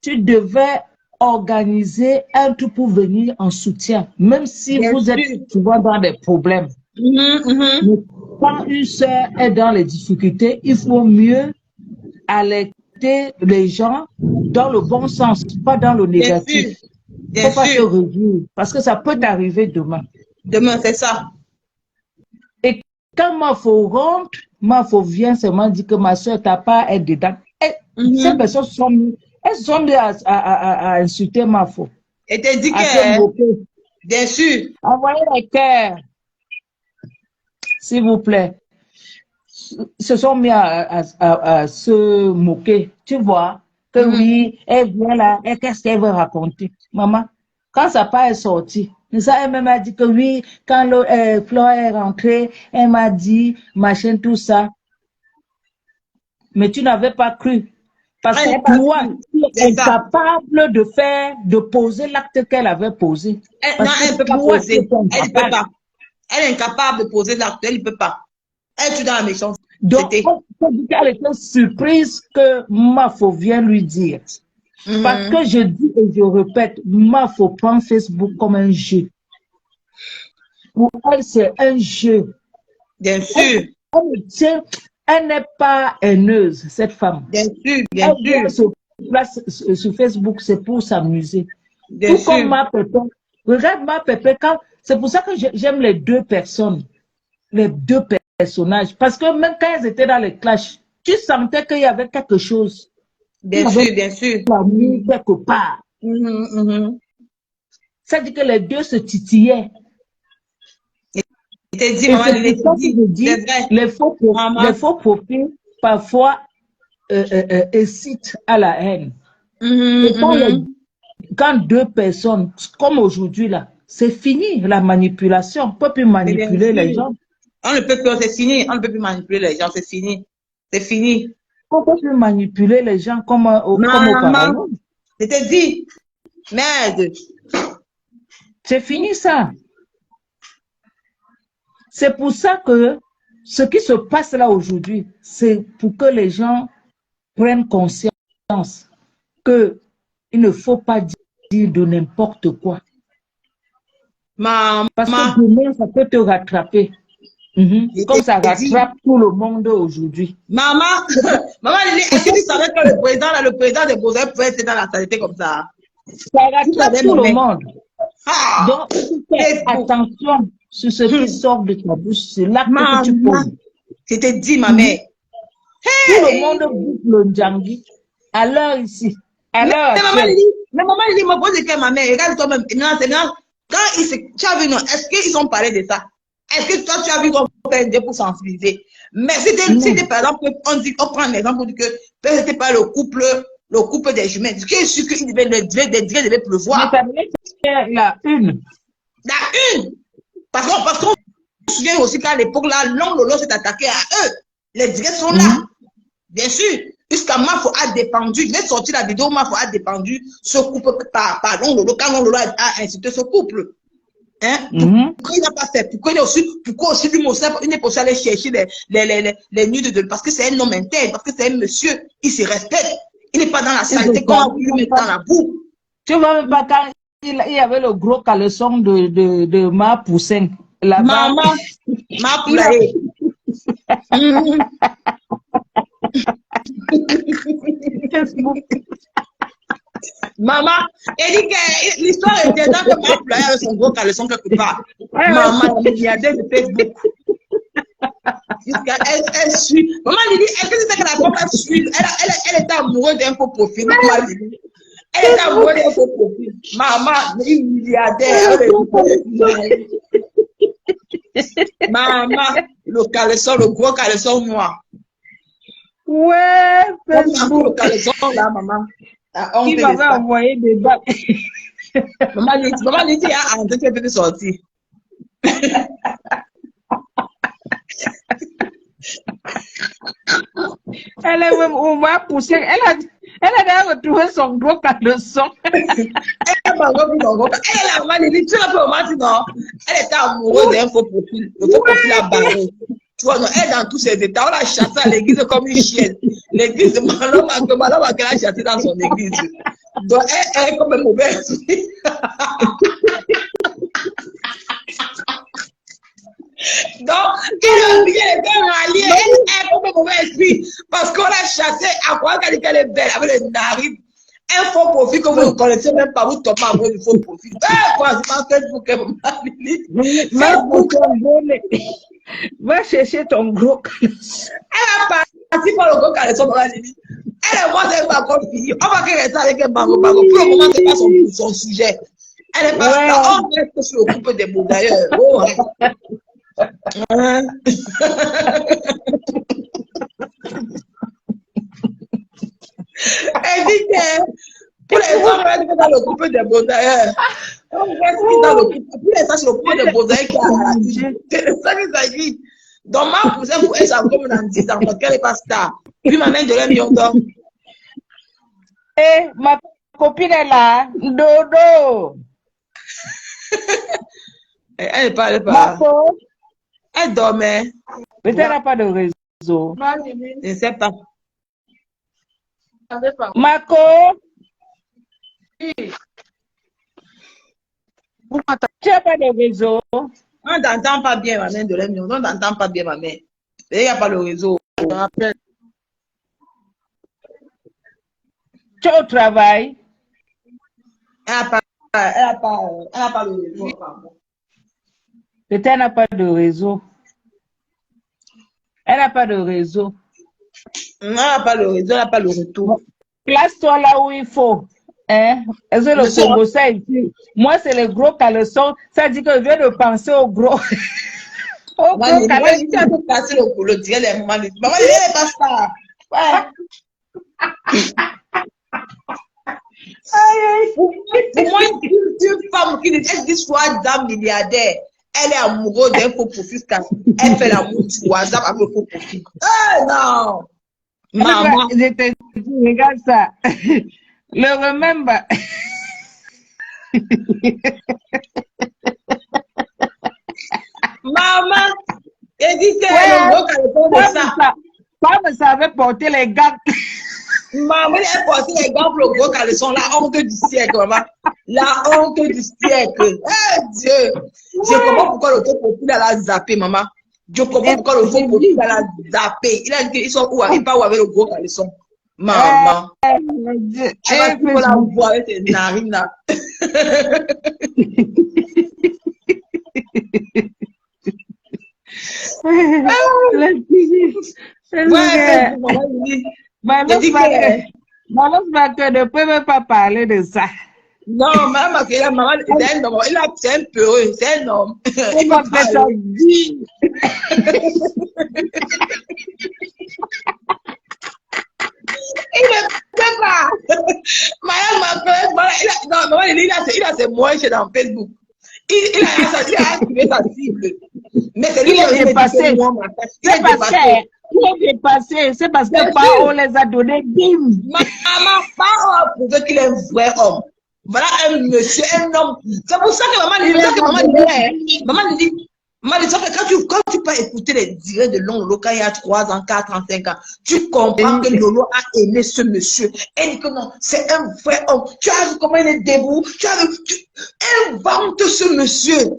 Tu devais organiser un truc pour venir en soutien, même si Bien vous sûr. êtes souvent dans des problèmes. Mais quand une soeur est dans les difficultés, il faut mieux alerter les gens dans le bon sens, pas dans le Bien négatif. sûr. Il Bien faut pas se sûr. réduire, parce que ça peut t'arriver demain. Demain, c'est ça. Et quand Mafo rentre, Mafo vient seulement dire que ma soeur t'a pas être dedans. Ces personnes sont, elles sont mises à insulter Mafo. Et t'as dit À se que, moquer. bien sûr. Envoyez les cœurs, s'il vous plaît. Se sont mis à se moquer. Tu vois que oui, elle vient là, et qu'est-ce qu'elle veut raconter? Maman, quand sa part est sortie, Ça, elle m'a dit que oui, quand Flore est rentrée, elle m'a dit, machin, tout ça. Mais tu n'avais pas cru. Parce Elle n'est que pas toi, sûre. tu es C'est ça. incapable de poser l'acte qu'elle avait posé. Non, Parce que elle ne peut pas toi, tu es poser. Elle ne peut incapable. pas. Elle est incapable de poser l'acte. Elle ne peut pas. Elle est dans la méchanceté. Donc, elle était surprise que Mafo vienne lui dire. Parce que je dis et je répète, Mafo prend Facebook comme un jeu. Pour elle, c'est un jeu. Bien sûr. Elle n'est pas haineuse, cette femme. Bien sûr, bien Elle sûr. se place sur Facebook, c'est pour s'amuser. Bien Tout comme sûr. Ma Pépé. Regarde Ma Pépé, c'est pour ça que j'aime les deux personnes, les deux personnages. Parce que même quand elles étaient dans les clashs, tu sentais qu'il y avait quelque chose. Bien sûr, bien sûr. L'amour quelque part. Ça dit que les deux se titillaient. Je t'ai dit, Et maman, c'est pour ça que je dis, les faux profils, parfois, incitent à la haine. Et quand deux personnes, comme aujourd'hui là, c'est fini la manipulation. On ne peut plus manipuler les gens. On ne peut plus, c'est fini. On ne peut plus manipuler les gens, c'est fini. C'est fini. On ne peut plus manipuler les gens comme auparavant. Je t'ai dit, merde. C'est fini ça. C'est pour ça que ce qui se passe là aujourd'hui, c'est pour que les gens prennent conscience qu'il ne faut pas dire de n'importe quoi. Maman. Parce que demain, ça peut te rattraper. Comme ça rattrape tout le monde aujourd'hui. Maman, est-ce que tu savais que le président de Bozé pouvait être dans la saleté comme ça? Ça rattrape tout le monde. Ah, donc, fais attention sur ce qui sort de ta bouche, c'est l'acte que tu poses. Je t'ai dit, ma mère. Tout le monde bouge le Djangui. À l'heure ici. À l'heure actuelle. Mais maman, il me pose que ma mère, regarde toi-même. Quand tu as vu, non, est-ce qu'ils ont parlé de ça? Est-ce que toi, tu as vu qu'on fait un dé pour sensibiliser? Mais si par exemple, on prend l'exemple que peut-être c'était pas le couple des jumelles. Ce qui est sûr qu'il devait pleuvoir. Mais ça la une. La une! Parce qu'on se souvient aussi qu'à l'époque, là, l'ongle Lolo s'est attaqué à eux. Les directs sont là. Bien sûr. Jusqu'à Mafo a défendu. Je vais sortir la vidéo, Mafo a défendu ce couple par l'ongle Lolo. Quand l'ongle Lolo a incité ce couple. Hein? Pourquoi il n'a pas fait? Pourquoi aussi lui, il n'est pas aussi aller chercher les nudes de parce que c'est un homme intègre, parce que c'est un monsieur, il se respecte. Il n'est pas dans la saleté qu'on a voulu mettre dans la boue. Tu vois même pas quand il y avait le gros caleçon de Ma Poussin. Maman, Ma Poulaye. Maman, elle dit que l'histoire était dans que Ma Poulaye avait son gros caleçon quelque part. Maman, il y a des de Facebook. Elle suit. Maman, elle dit, est-ce que c'était que la femme suit? Elle était amoureuse d'un faux profil. Maman, elle était amoureuse d'un faux profil. Maman, une milliardaire. Maman, le gros caleçon noir. Ouais, Facebook. Le caleçon là, maman. Qui m'avait envoyé des bacs. Maman, elle dit, ah, tu peux sortir. Elle est même au moins poussée. Elle a retrouvé son gros caleçon. Elle a dit, tu l'as fait au matin, non? Elle était amoureuse d'un faux profil. Le faux profil a barré. Tu vois, non, elle est dans tous ses états. On l'a chassée à l'église comme une chienne. L'église de Maloma qu'elle a chassée dans son église. Donc, elle est comme un mauvais esprit. Donc, elle est ralliée, elle est comme un mauvais esprit. Parce qu'on l'a chassée à quoi qu'elle dit qu'elle est belle, avec les narines. Un faux profil que vous ne connaissez même pas, vous tombez en du faux profil. Franchement, Facebook, Facebook. Va chercher ton gros caleçon. Elle a parti par le gros caleçon dans la limite. Elle est morte, elle va encore finir. On va rester avec un bango. Pour le moment, ce n'est pas son sujet. Elle est pas là. On reste sur le couple des mots d'ailleurs. Oh, elle dit que pour les hommes, elle est dans le couple des mots d'ailleurs. On reste dans le couple. Puis ça, c'est le point de Bosaï qui a la tige. C'est de ça qu'il s'agit. Donc, ma cousin, pour elle, ça comme dans 10 ans, parce qu'elle n'est pas star. Puis ma main de l'homme, on dort. Eh, ma copine est là. Dodo. Elle ne parle pas. Marco, Elle dormait. peut-être elle n'a pas de réseau. Je ne sais pas. Marco, tu n'as pas de réseau. On n'entend pas bien ma main de l'homme. On n'entend pas bien ma main. Il n'y a pas le réseau. Tu es au travail. Elle n'a pas le réseau. Peut-être elle n'a pas de réseau. Elle n'a pas de réseau. Elle n'a pas le réseau, elle n'a pas le retour. Place-toi là où il faut. Hein? Est-ce que le Congo, ça ici? Moi, c'est les gros caleçons. Ça dit que je viens de penser aux gros. Au gros caleçon. Tu as passé le direct des mamans. Maman, elle n'est pas ça. Ouais. Pour moi, une femme qui dit soit dame milliardaire, elle est amoureuse d'un faux profil. Elle fait l'amour du WhatsApp avec le faux profil. Non! Maman. Je te dis, regarde ça. Le remember. Maman, elle dit que le gros caleçon de ça. Femme savait porter les gants. Maman, elle porte les gants pour le gros caleçon, la honte du siècle, maman. La honte du siècle. Eh Dieu. Je comprends pourquoi le faux profil a zappé, maman. Je comprends pourquoi le faux profil a zappé. Il a dit qu'ils sont où? Il part où avec le gros caleçon? Maman. Elle va toujours la voir avec ses narines là. Maman ne peut même pas parler de ça. Non, maman, c'est un homme. C'est un peureux, c'est un homme. Il m'a fait ça dire. Il ne peut pas. Il a ses moyens dans Facebook. Il a activé sa cible. Mais c'est lui qui a dépassé. Il est dépassé. C'est parce que Pao les a donné bim. Maman, Pao a prouvé qu'il est un vrai homme. Voilà un monsieur, un homme. C'est pour ça que maman dit, quand tu peux écouter les directs de Lolo quand il y a 3 ans, 4 ans, 5 ans, tu comprends que Lolo a aimé ce monsieur. Elle dit que non, c'est un vrai homme. Tu as vu comment il est debout. Elle invente ce monsieur.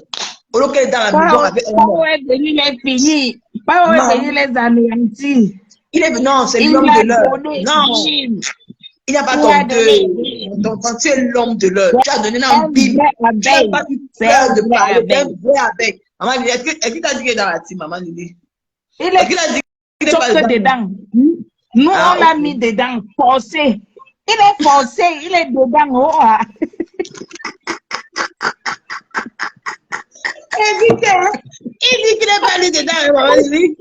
Lolo qu'elle est dans la maison avec un homme. Pao est venu les finir. Pao est venu les anéantir. Non, c'est l'homme de l'heure. Non. Il n'a pas ton deux. Tu es l'homme de l'heure. Tu as donné un bim. Tu n'as pas eu peur de parler. Tu es un vrai avec. Maman, est-ce qu'il t'a dit qu'il est dans la team, maman Lili? Il est sorti dedans. Nous, on l'a mis dedans, forcé. Il est forcé, il est dedans. Oh. Évitez, il dit qu'il est pas allé dedans, maman Lili.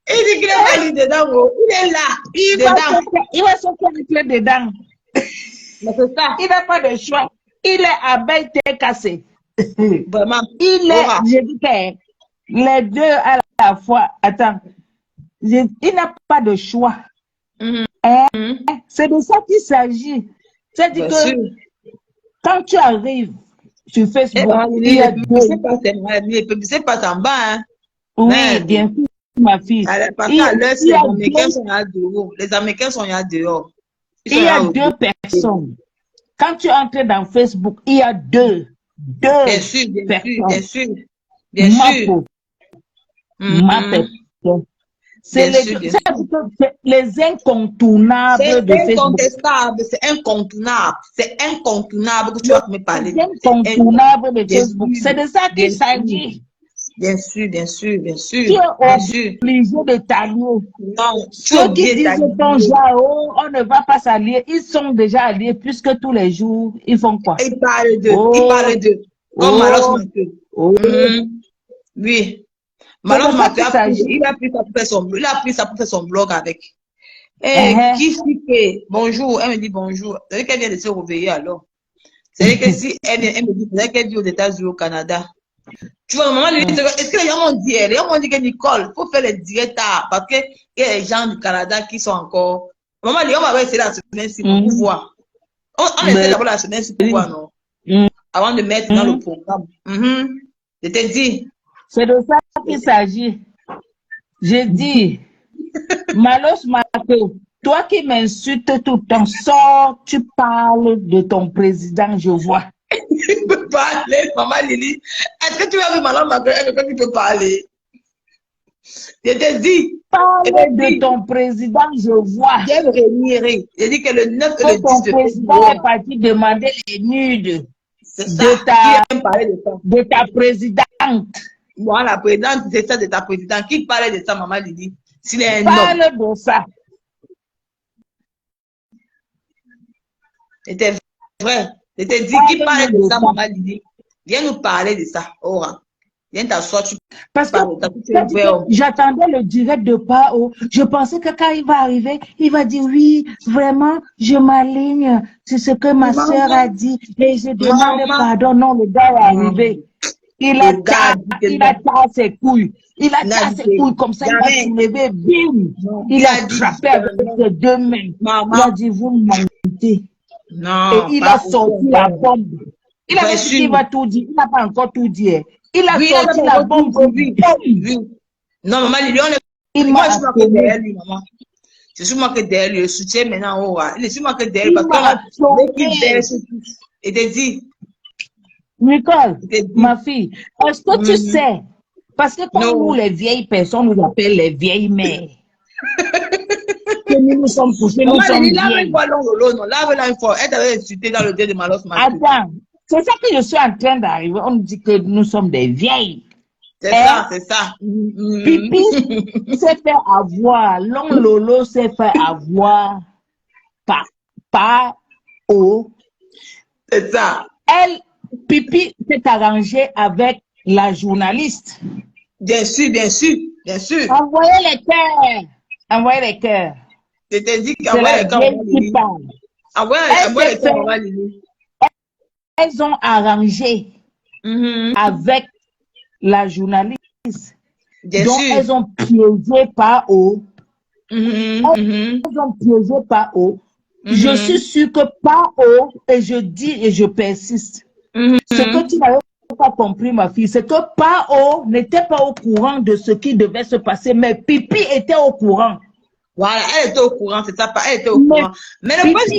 Il dit qu'il est pas allé dedans. Il est là. Il va sortir avec le dedans. Mais c'est ça. Il n'a pas de choix. Il est abeille cassé. Vraiment. Il est, je dis que les deux à la fois, attends, il n'a pas de choix. C'est de ça qu'il s'agit. C'est-à-dire que quand tu arrives sur Facebook, il y a c'est pas en bas, hein. Oui, bien sûr, ma fille. Parce qu'à l'heure, les Américains sont là dehors. Les Américains sont là dehors. Il y a 2 personnes. Quand tu entres dans Facebook, il y a 2 bien sûr, personnes. Bien sûr. Ma personne. C'est les incontournables de Facebook. C'est incontournable. C'est incontournable que tu vas me parler. C'est incontournable de Facebook. C'est de ça qu'il s'agit. Bien sûr. Tu es obligé de t'allier. Non, ceux qui disent ton genre, on ne va pas s'allier, ils sont déjà alliés puisque tous les jours, ils font quoi? Ils parlent d'eux. Comme Malos Mathieu. Oui. Malos Mathieu, il a pris ça pour faire son blog avec. Qui fait bonjour? Elle me dit bonjour. Elle vient de se réveiller alors. C'est que si elle me dit qu'elle vit aux États-Unis, au Canada. Tu vois, maman, est-ce que les gens m'ont dit, que Nicole, il faut faire les directs parce qu'il y a les gens du Canada qui sont encore. Maman, on va essayer la semaine-ci pour voir. On essaie d'abord la semaine-ci pour voir, non? Avant de mettre dans le programme. Je t'ai dit. C'est de ça qu'il s'agit. J'ai dit, Malos Marco, toi qui m'insultes tout le temps, sors, tu parles de ton président, je vois. Il peut parler, maman Lily. Est-ce que tu as vu Malos Marco? Est-ce que tu peux parler? Je t'ai dit. Parle de ton président, je vois. J'ai dit que le 9 et le 10 ton président est parti demander les nudes de ta présidente. Moi, la présidente, c'est ça de ta présidente. Qui parlait de ça, maman Lily? S'il est un Parle homme. de ça. C'était vrai. Je t'ai dit, qui parlait de ça, maman Lily? Viens nous parler de ça, Aura. Viens t'asseoir, tu Parce que parles. j'attendais le direct de Pao. Je pensais que quand il va arriver, il va dire oui, vraiment, je m'aligne sur ce que ma soeur a dit et je demande pardon. Non, le gars est arrivé. Il a tassé ses couilles. Il a tassé ses couilles comme ça, il a soulevé, bim. Il a frappé avec ses deux mains. Il a dit, vous mentez. Non. Et il a sorti la bombe. Il avait dit qu'il va tout dire. Il n'a pas encore tout dit. Il a sorti la bombe. Non, maman, moi, je suis marqué derrière lui, maman. Je suis marqué derrière lui. Le soutien maintenant, Aura. Je suis marqué derrière lui parce que et te dit. Nicole, ma fille, est-ce que tu sais? Parce que quand nous, les vieilles personnes, nous appellent les vieilles mères. Que nous sommes poussés, nous sommes vieilles. Lave-la une fois. Elle t'avait insulté dans le dé de Malos Marco. Attends, c'est ça que je suis en train d'arriver. On dit que nous sommes des vieilles. C'est ça, c'est ça. Pipi s'est fait avoir. Long Lolo s'est fait avoir par eau. C'est ça. Pipi s'est arrangé avec la journaliste. Bien sûr, bien sûr, bien sûr. Envoyez les cœurs. Envoyez les cœurs. Je t'ai dit qu'envoyer les cœurs. Envoyez les cœurs, elles ont arrangé avec la journaliste. Bien donc, sûr. elles ont piégé par eau. Elles ont piégé par eau. Je suis sûre que par eau, et je dis et je persiste, ce que tu n'avais pas compris, ma fille, c'est que Pao n'était pas au courant de ce qui devait se passer, mais Pipi était au courant. Voilà, elle était au courant, c'est ça, elle était au courant. Mais le point, c'est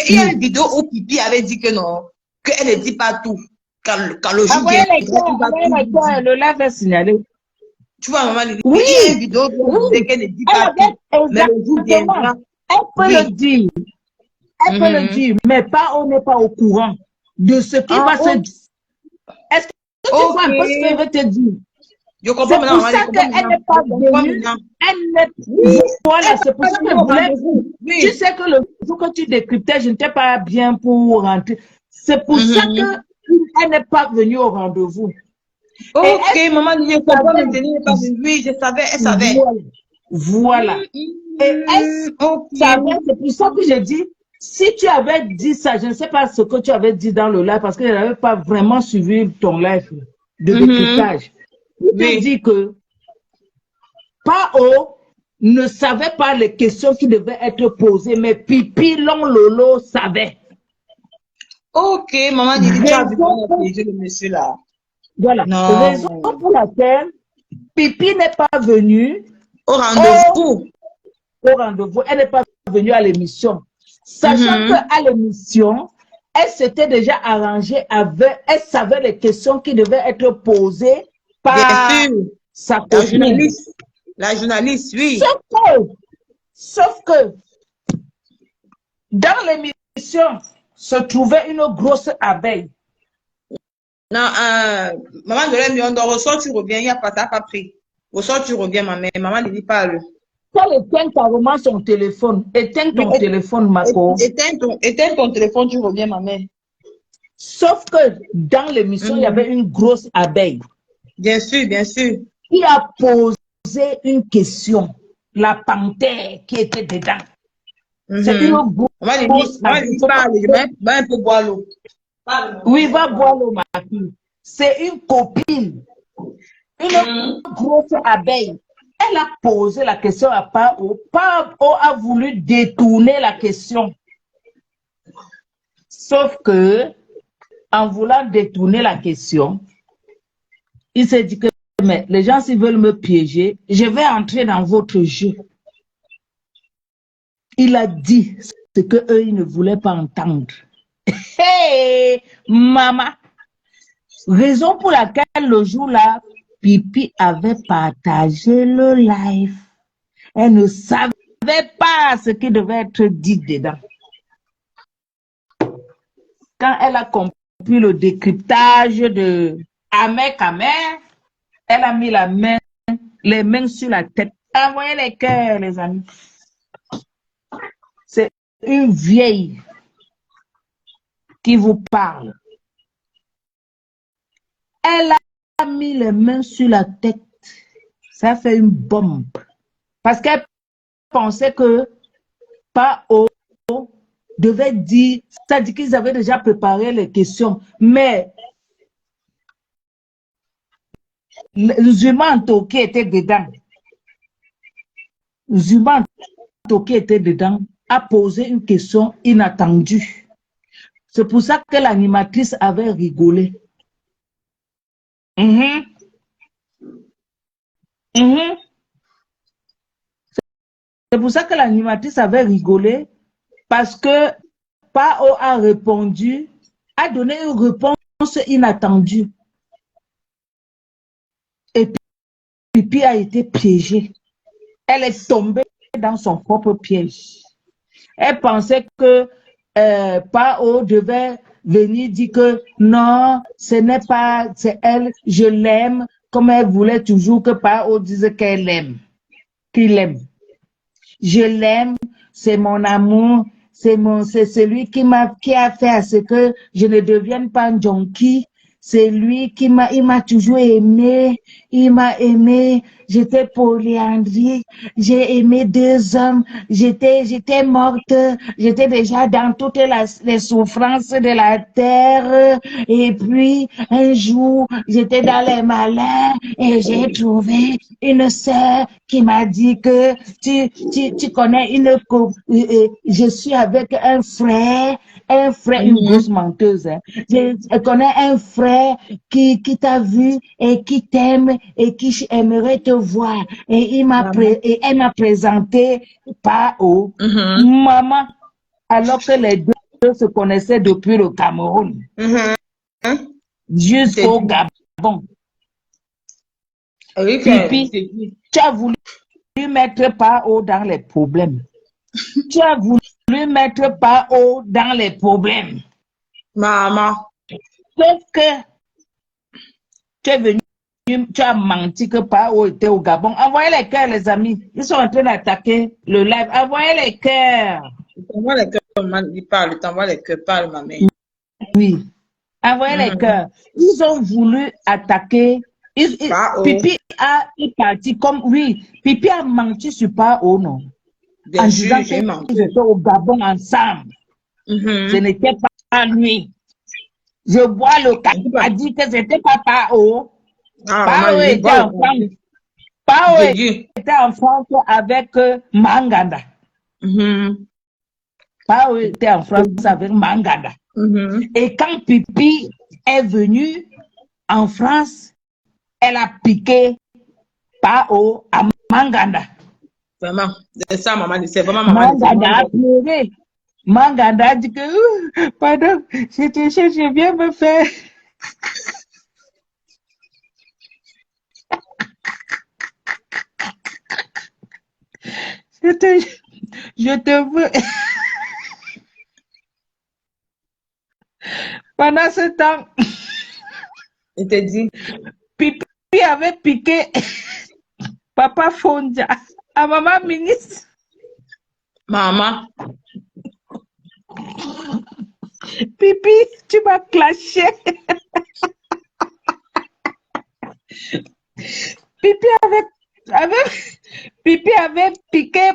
qu'il y a une vidéo où Pipi avait dit que non, qu'elle ne dit pas tout. Quand le jour vient, le live est signalé. Tu vois, maman, oui, il y a une vidéo où elle ne dit pas tout. Mais le jour viendra. Elle peut le dire. Elle peut le dire, mais on n'est pas au courant de ce qui va se dire. Est-ce que tu vois un peu ce qu'elle veut te dire? Je comprends maintenant. C'est pour ça qu'elle n'est pas venue. Voilà, c'est pour ça qu'elle voulait. Tu sais que le jour que tu décryptais, je n'étais pas bien pour rentrer. C'est pour ça qu'elle n'est pas venue au rendez-vous. Ok, maman, je comprends maintenant. Oui, je savais, elle savait. Voilà. Et elle savait, c'est pour ça que je dis, si tu avais dit ça, je ne sais pas ce que tu avais dit dans le live, parce que je n'avais pas vraiment suivi ton live de décryptage. Je te dis que Pao ne savait pas les questions qui devaient être posées, mais Pipi Long Lolo savait. Ok, maman, tu as vu comment on a piégé le monsieur là. Voilà. Raison pour laquelle Pipi n'est pas venue au rendez-vous. Elle n'est pas venue à l'émission. Sachant qu'à l'émission, elle s'était déjà arrangée avec, elle savait les questions qui devaient être posées par sa copine. La journaliste, oui. Sauf que dans l'émission se trouvait une grosse abeille. Non, maman de l'aime, on ressort, tu reviens, il n'y a pas, t'as pas pris. Ressort, tu reviens, maman ne dit pas le. Quand éteins carrément son téléphone, éteins ton téléphone, Marco. Éteins ton téléphone, tu reviens, ma mère. Sauf que dans l'émission, il y avait une grosse abeille. Bien sûr, bien sûr. Qui a posé une question. La panthère qui était dedans. C'est une Maman dit, parle, je vais un peu boire l'eau. Oui, va boire l'eau, ma fille. C'est une copine, une grosse abeille. Elle a posé la question à Pao. Pao a voulu détourner la question. Sauf que, en voulant détourner la question, il s'est dit que mais les gens, s'ils veulent me piéger, je vais entrer dans votre jeu. Il a dit ce qu'eux, ils ne voulaient pas entendre. Hey, maman! Raison pour laquelle le jour-là, Pipi avait partagé le live. Elle ne savait pas ce qui devait être dit dedans. Quand elle a compris le décryptage de Amek, elle a mis les mains sur la tête. Envoyez les cœurs, les amis. C'est une vieille qui vous parle. Elle a mis les mains sur la tête. Ça fait une bombe. Parce qu'elle pensait que Pao devait dire, c'est-à-dire qu'ils avaient déjà préparé les questions. Mais Zuma Ntoki était dedans. Zuma Ntoki était dedans, a posé une question inattendue. C'est pour ça que l'animatrice avait rigolé. C'est pour ça que l'animatrice avait rigolé, parce que Pao a répondu, a donné une réponse inattendue. Et Pipi a été piégée. Elle est tombée dans son propre piège. Elle pensait que Pao devait venir dire que non, ce n'est pas, c'est elle, je l'aime, comme elle voulait toujours que Pao dise qu'elle l'aime, qu'il l'aime. Je l'aime, c'est mon amour, c'est celui qui a fait à ce que je ne devienne pas un junkie. C'est lui il m'a toujours aimé, il m'a aimé, j'étais polyandrie, j'ai aimé 2 hommes, j'étais morte, j'étais déjà dans toutes les souffrances de la terre, et puis un jour, j'étais dans les malins, et j'ai trouvé une sœur qui m'a dit que tu connais je suis avec un frère, une grosse menteuse, hein. Je connais un frère qui t'a vu et qui t'aime et qui aimerait te voir. Et elle m'a présenté Pao, maman, alors que les deux se connaissaient depuis le Cameroun, jusqu'au Gabon. Pipi, tu as voulu mettre Pao dans les problèmes. Tu as voulu mettre Pao dans les problèmes. Maman. Sauf que tu es venu, tu as menti que Pao était au Gabon. Envoyez les cœurs, les amis. Ils sont en train d'attaquer le live. Envoyez les cœurs. T'envoies les cœurs, maman. Il parle. T'envoies les cœurs, parle, ma mère. Oui. Envoyez les cœurs. Ils ont voulu attaquer. Pipi est parti comme, oui, Pipi a menti sur Pao, non? Bien en sûr, disant j'ai menti. qu'ils étaient au Gabon ensemble. Ce n'était pas lui. Je vois le cas a dit que c'était pas Pao. Pao était en France. Pao était en France avec Manganda. Pao était en France avec Manganda. Et quand Pipi est venue en France, elle a piqué Pao à Manganda. Vraiment, c'est ça, maman. C'est vraiment maman. Manganda a pleuré. Manganda a dit que, pardon, je viens me faire. Je te veux. Pendant ce temps, il te dit, Pipi avait piqué Papa Fondia à maman ministre. Maman. Pipi, tu m'as clashé. Pipi avait piqué,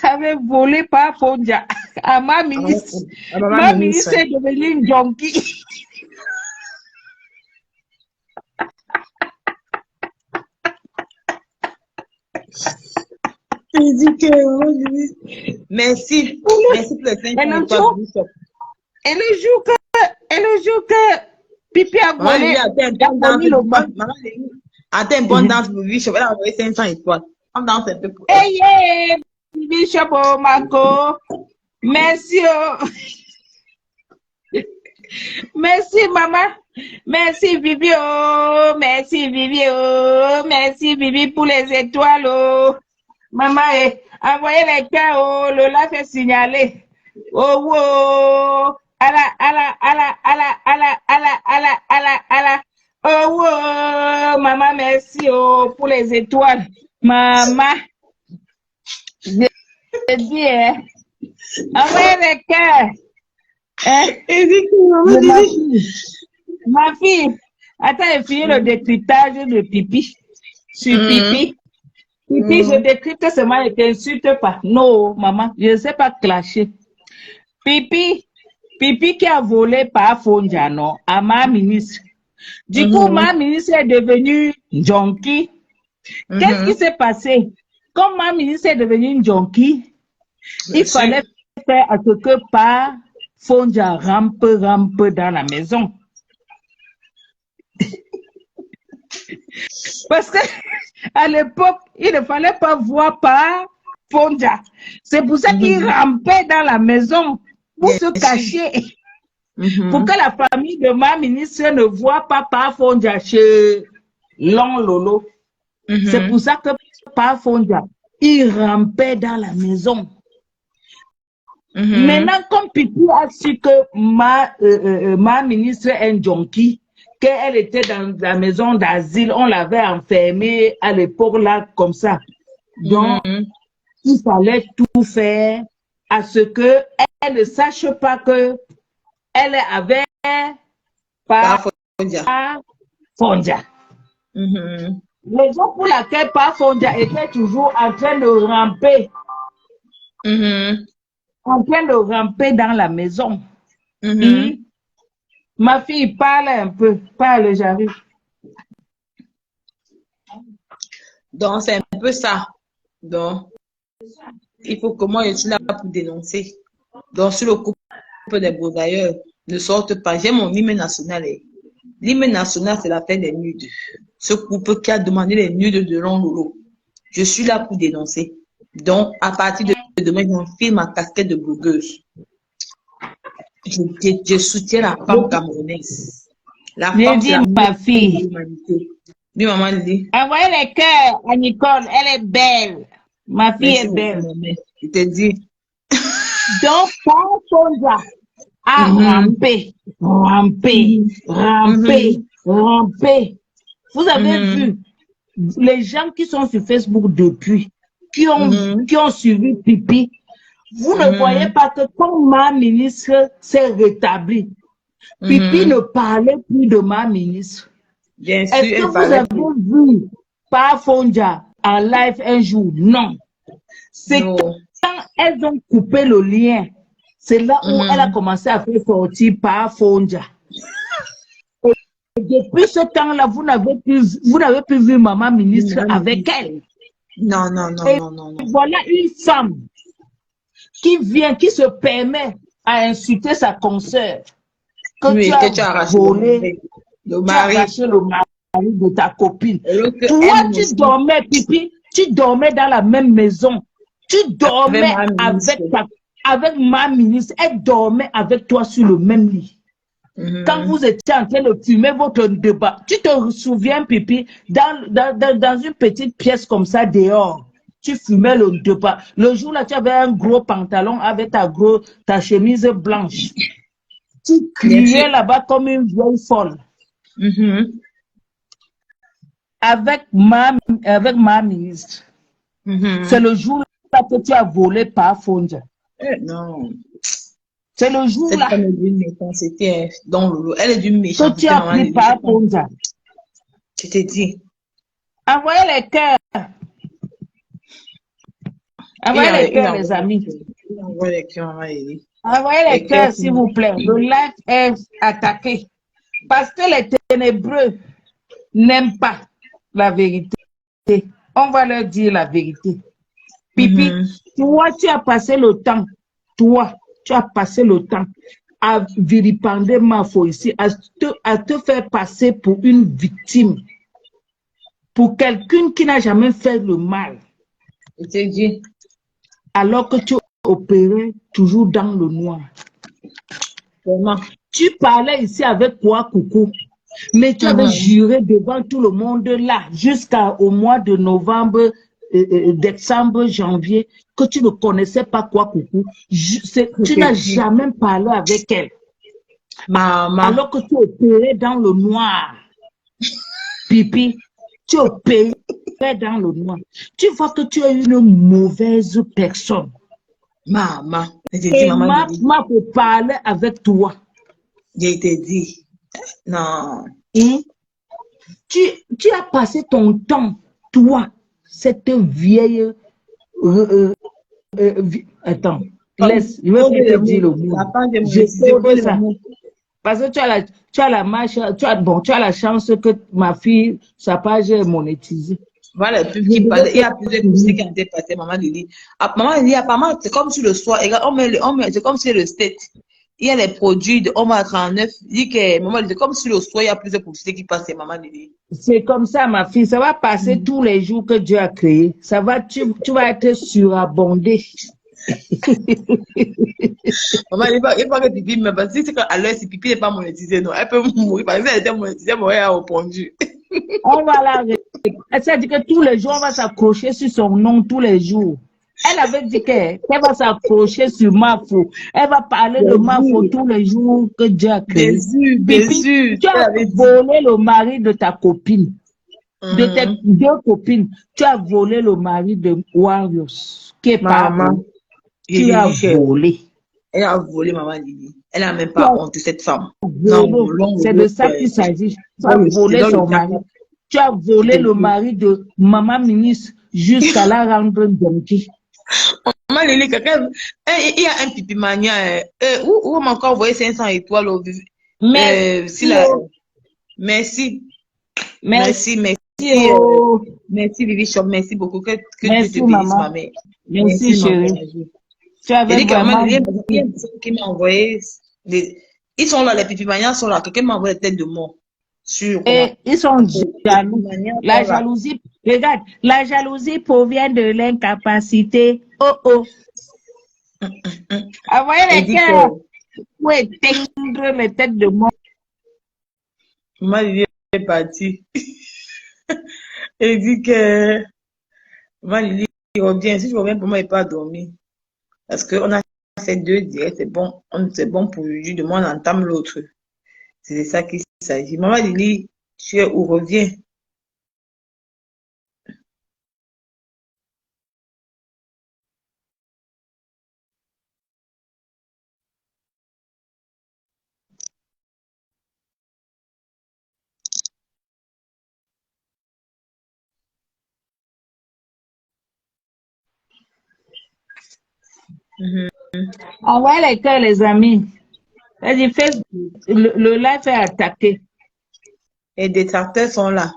avait volé par Fondia à ma ministre. Ma ministre est devenue une junkie. Il dit que merci. Merci pour le 5 ans. Et le jour que Pipi a volé, maman, attends, une bonne danse pour lui, je vais l'envoyer 500 étoiles. On danse un peu pour elle. Hey, Bishop Marco. Merci. Merci, maman. Merci, Bibi. Merci, Bibi. Merci, Bibi, pour les étoiles. Oh. Maman, envoyez les cœurs. Oh, Lola fait signaler. Oh, wow. Ala. Oh, wow. Maman, merci pour les étoiles. Maman. Je dis, envoyez les cœurs. Ma fille, attends, j'ai fini le décryptage de Pipi. Sur Pipi. Pipi, je décrypte seulement, ne t'insulte pas. Non, maman, je ne sais pas clasher. Pipi qui a volé par Fonja, non, à ma ministre. Du coup, ma ministre est devenue junkie. Qu'est-ce qui s'est passé? Comme ma ministre est devenue une junkie, il fallait faire à ce que par Fonja rampe dans la maison. Parce que à l'époque, il ne fallait pas voir par Fonja. C'est pour ça qu'il rampait dans la maison pour se cacher. Pour que la famille de ma ministre ne voit pas par Fonja chez Lon Lolo. C'est pour ça que par Fonja, il rampait dans la maison. Maintenant, comme Pipi a su que ma ministre est un junkie, qu'elle était dans la maison d'asile, on l'avait enfermée à l'époque là, comme ça. Donc, il fallait tout faire à ce que elle ne sache pas que elle avait par Fonja. Les gens pour laquelle par Fonja était toujours en train de ramper. En train de ramper dans la maison. Ma fille, parle un peu. Parle, j'arrive. Donc, c'est un peu ça. Donc, il faut que moi, je suis là pour dénoncer. Donc, sur le couple des Baudailleurs, ne sortent pas. J'ai mon hymne national. L'hymne national, c'est l'affaire des nudes. Ce couple qui a demandé les nudes de Lon Lolo. Je suis là pour dénoncer. Donc, à partir de demain, j'enfile ma casquette de blogueuse. Je soutiens la femme camerounaise. La femme, c'est ma fille. Oui, maman dit. Envoyez les cœurs à Nicole, elle est belle. Ma fille est belle. Je te dis. Donc, quand Fonja a rampé. Vous avez vu les gens qui sont sur Facebook depuis, qui ont suivi Pipi. Vous ne voyez pas que quand ma ministre s'est rétablie, Pipi ne parlait plus de ma ministre. Bien sûr, est-ce que vous avez vu par Fonja en live un jour? Non. C'est quand elles ont coupé le lien, c'est là où elle a commencé à faire sortir par Fonja. Et depuis ce temps-là, vous n'avez plus vu maman ministre avec elle. Non. Voilà une femme qui vient, qui se permet à insulter sa consoeur. Que tu as volé, tu as arraché le mari de ta copine. Toi, tu dormais, Pipi, tu dormais dans la même maison. Tu dormais avec ma ministre. Elle dormait avec toi sur le même lit. Quand vous étiez en train de fumer votre débat, tu te souviens, Pipi, dans une petite pièce comme ça dehors, tu fumais le débat. Le jour-là, tu avais un gros pantalon avec ta chemise blanche. Tu criais là-bas comme une vieille folle. Avec ma ministre. C'est le jour-là que tu as volé par Fonja. Non. C'est le jour-là. Elle est d'une méchanceté. Elle est d'une méchanceté. Que tu as pris par Fonja. Je t'ai dit. Envoyez les cœurs. Envoyez les cœurs, les amis. Envoie les cœurs, maman Lily. Envoyez les Les cœurs. cœurs, s'il vous plaît. Le live est attaqué. Parce que les ténébreux n'aiment pas la vérité. On va leur dire la vérité. Pipi, toi, tu as passé le temps. Toi, tu as passé le temps à vilipender Mafo ici, à te faire passer pour une victime. Pour quelqu'un qui n'a jamais fait le mal. Je t'ai dit. Alors que tu opérais toujours dans le noir. Vraiment. Tu parlais ici avec quoi, Coucou? Mais tu avais juré devant tout le monde là, jusqu'au mois de novembre, décembre, janvier, que tu ne connaissais pas quoi, Coucou. Tu n'as jamais parlé avec elle. Maman. Alors que tu opérais dans le noir. Pipi, tu opérais dans le noir. Tu vois que tu es une mauvaise personne. Maman. Et maman peut parler avec toi. Je t'ai dit. Non. Tu as passé ton temps, toi, cette vieille... attends, laisse, je vais pas te dire le mot. Je sais ça. Parce que tu as la marche, tu as la chance que ma fille, sa page est monétisée. Voilà, il y a plusieurs publicités qui ont été passées, maman Lily. Maman Lily, apparemment, c'est comme sur le soir. C'est comme sur le state. Il y a les produits de Homme à 39. Il dit que, maman, c'est comme sur le soir, il y a plusieurs publicités qui passent, maman Lily. C'est comme ça, ma fille. Ça va passer tous les jours que Dieu a créé. Ça va, tu vas être surabondé. Maman, il faut que Pipi me parce que à l'heure, si Pipi n'est pas monétisé, non, elle peut mourir. Parce qu'elle était monétisée, elle aurait répondu. On va la elle s'est dit que tous les jours, on va s'accrocher sur son nom tous les jours. Elle avait dit qu'elle va s'accrocher sur Mafo. Elle va parler de Mafo tous les jours que Dieu a créé. Pipi, tu as volé le mari de ta copine. De tes deux copines. Tu as volé le mari de Warriors. Qui est maman. Tu as volé. Elle a volé, maman Lily. Elle n'a même pas honte, cette femme. C'est de ça qu'il s'agit. Tu as volé son mari. Tu as volé le mari de maman ministre jusqu'à la rendre donkey. Maman Lily, quelqu'un, il y a un pipi mania. Où on m'a encore envoyé 500 étoiles au Merci. Merci. Merci Vivi Shop, merci beaucoup. Que merci, tu te bénisses, ma mère. Merci chérie. Tu avais vraiment... qui m'a envoyé ils sont là, les pipimanias sont là. Quelqu'un m'a envoyé la tête de mort. Et ils sont jaloux. La jalousie, regarde, la jalousie provient de l'incapacité. Oh. Envoyez les cœurs pour éteindre les têtes de mort. Moi, il est parti. Il dit que moi, il revient. Si je reviens pour moi, il n'est pas dormi. Parce qu'on a fait 2 directs, c'est bon pour lui. Demain, on entame l'autre. C'est de ça qu'il s'agit. Maman Lily, tu es où? Reviens. Envoyez les cœurs, les amis. Le live est attaqué. Et des tracteurs sont là.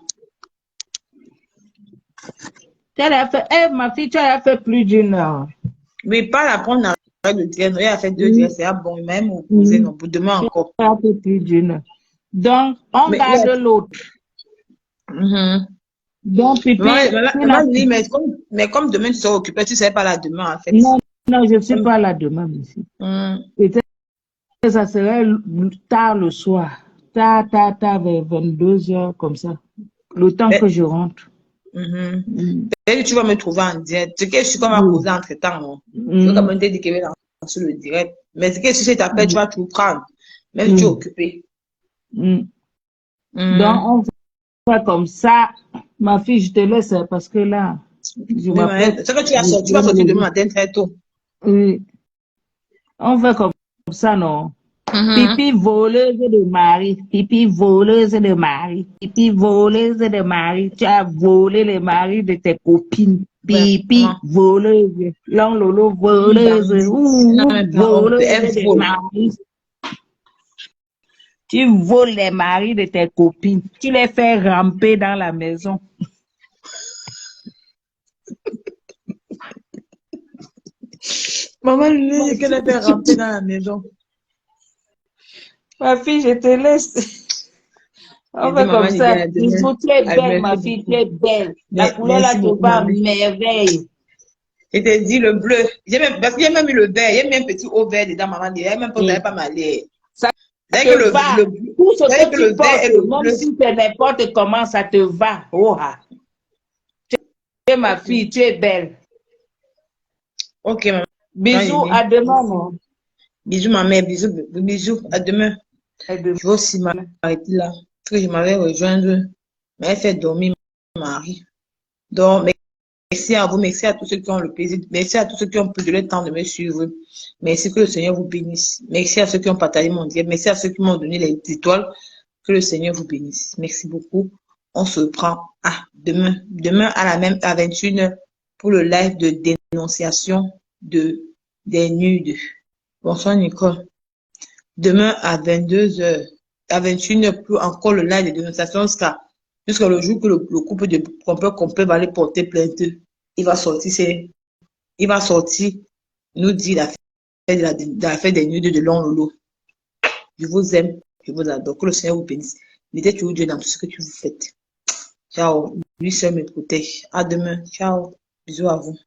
Ma fille, tu as fait plus d'une heure. Mais pas la prendre dans le direct. Il a fait 2 directs, c'est bon. Il m'a même opposé, non, pour demain encore. Tu as fait plus d'une heure. Donc, on garde l'autre. Donc, Pipi. Mais comme demain, tu seras occupé, tu ne seras pas là demain, en fait. Non, je ne suis pas là demain, monsieur. Peut-être que ça serait tard le soir. Tard, vers 22h, comme ça. Le temps que je rentre. Peut-être que tu vas me trouver en direct. C'est que je suis comme à poser entre-temps, non? Je vais comme te dire que je vais lancer le direct. Mais c'est que si je t'appelle, tu vas tout prendre. Même si tu es occupé. Donc, on fait comme ça. Ma fille, je te laisse parce que là, c'est que tu vas sortir demain matin très tôt. Oui. On fait comme ça, non? Pipi voleuse de mari. Pipi voleuse de mari. Pipi voleuse de mari. Tu as volé les maris de tes copines. Pipi, Vraiment. voleuse. Long Lolo, Une voleuse. bandite. Ouh, Elle n'a même pas honte. voleuse Elle des vole. maris. Tu voles les maris de tes copines. Tu les fais ramper dans la maison. Maman, lui, dit qu'elle a fait rentrer dans la maison. Ma fille, je te laisse. On Elle dit, fait maman, comme il dit ça. à demain. Bisous, tu es Ah, belle, ma merci fille, tu beaucoup. es belle. La couleur là Merci te beaucoup, va à maman. merveille. Je te dis le bleu. Parce qu'il y a même eu le vert. Il y a même un petit haut vert dedans, maman. Il n'y a même pas, vous n'avez pas m'aller. Ça C'est que te va. Tout ce c'est que que le tu vert portes, et le même bleu. si c'est n'importe comment, ça te va. Oh, ah. Tu es ma fille, tu es belle. Ok, maman. Bisous, à demain, non? Bisous, ma mère. Bisous, bisous. À demain. À demain. Je vais aussi m'arrêter là. Parce que je m'avais rejoindre. Mais elle fait dormir mon mari. Donc, merci à vous. Merci à tous ceux qui ont le plaisir. Merci à tous ceux qui ont pris de leur temps de me suivre. Merci, que le Seigneur vous bénisse. Merci à ceux qui ont partagé mon direct. Merci à ceux qui m'ont donné les étoiles. Que le Seigneur vous bénisse. Merci beaucoup. On se prend à demain. Demain à la même, à 21h pour le live de dénonciation des nudes. Bonsoir, Nicole. Demain à 22h, à 21h pour encore le live de dénonciation jusqu'à le jour que le couple de trompeurs complet va aller porter plainte. Il va sortir nous dire l'affaire des nudes de Long Lolo. Je vous aime, je vous adore. Que le Seigneur vous bénisse. Mettez toujours Dieu dans tout ce que vous faites. Ciao. Lui seul me protège. À demain. Ciao. Bisous à vous.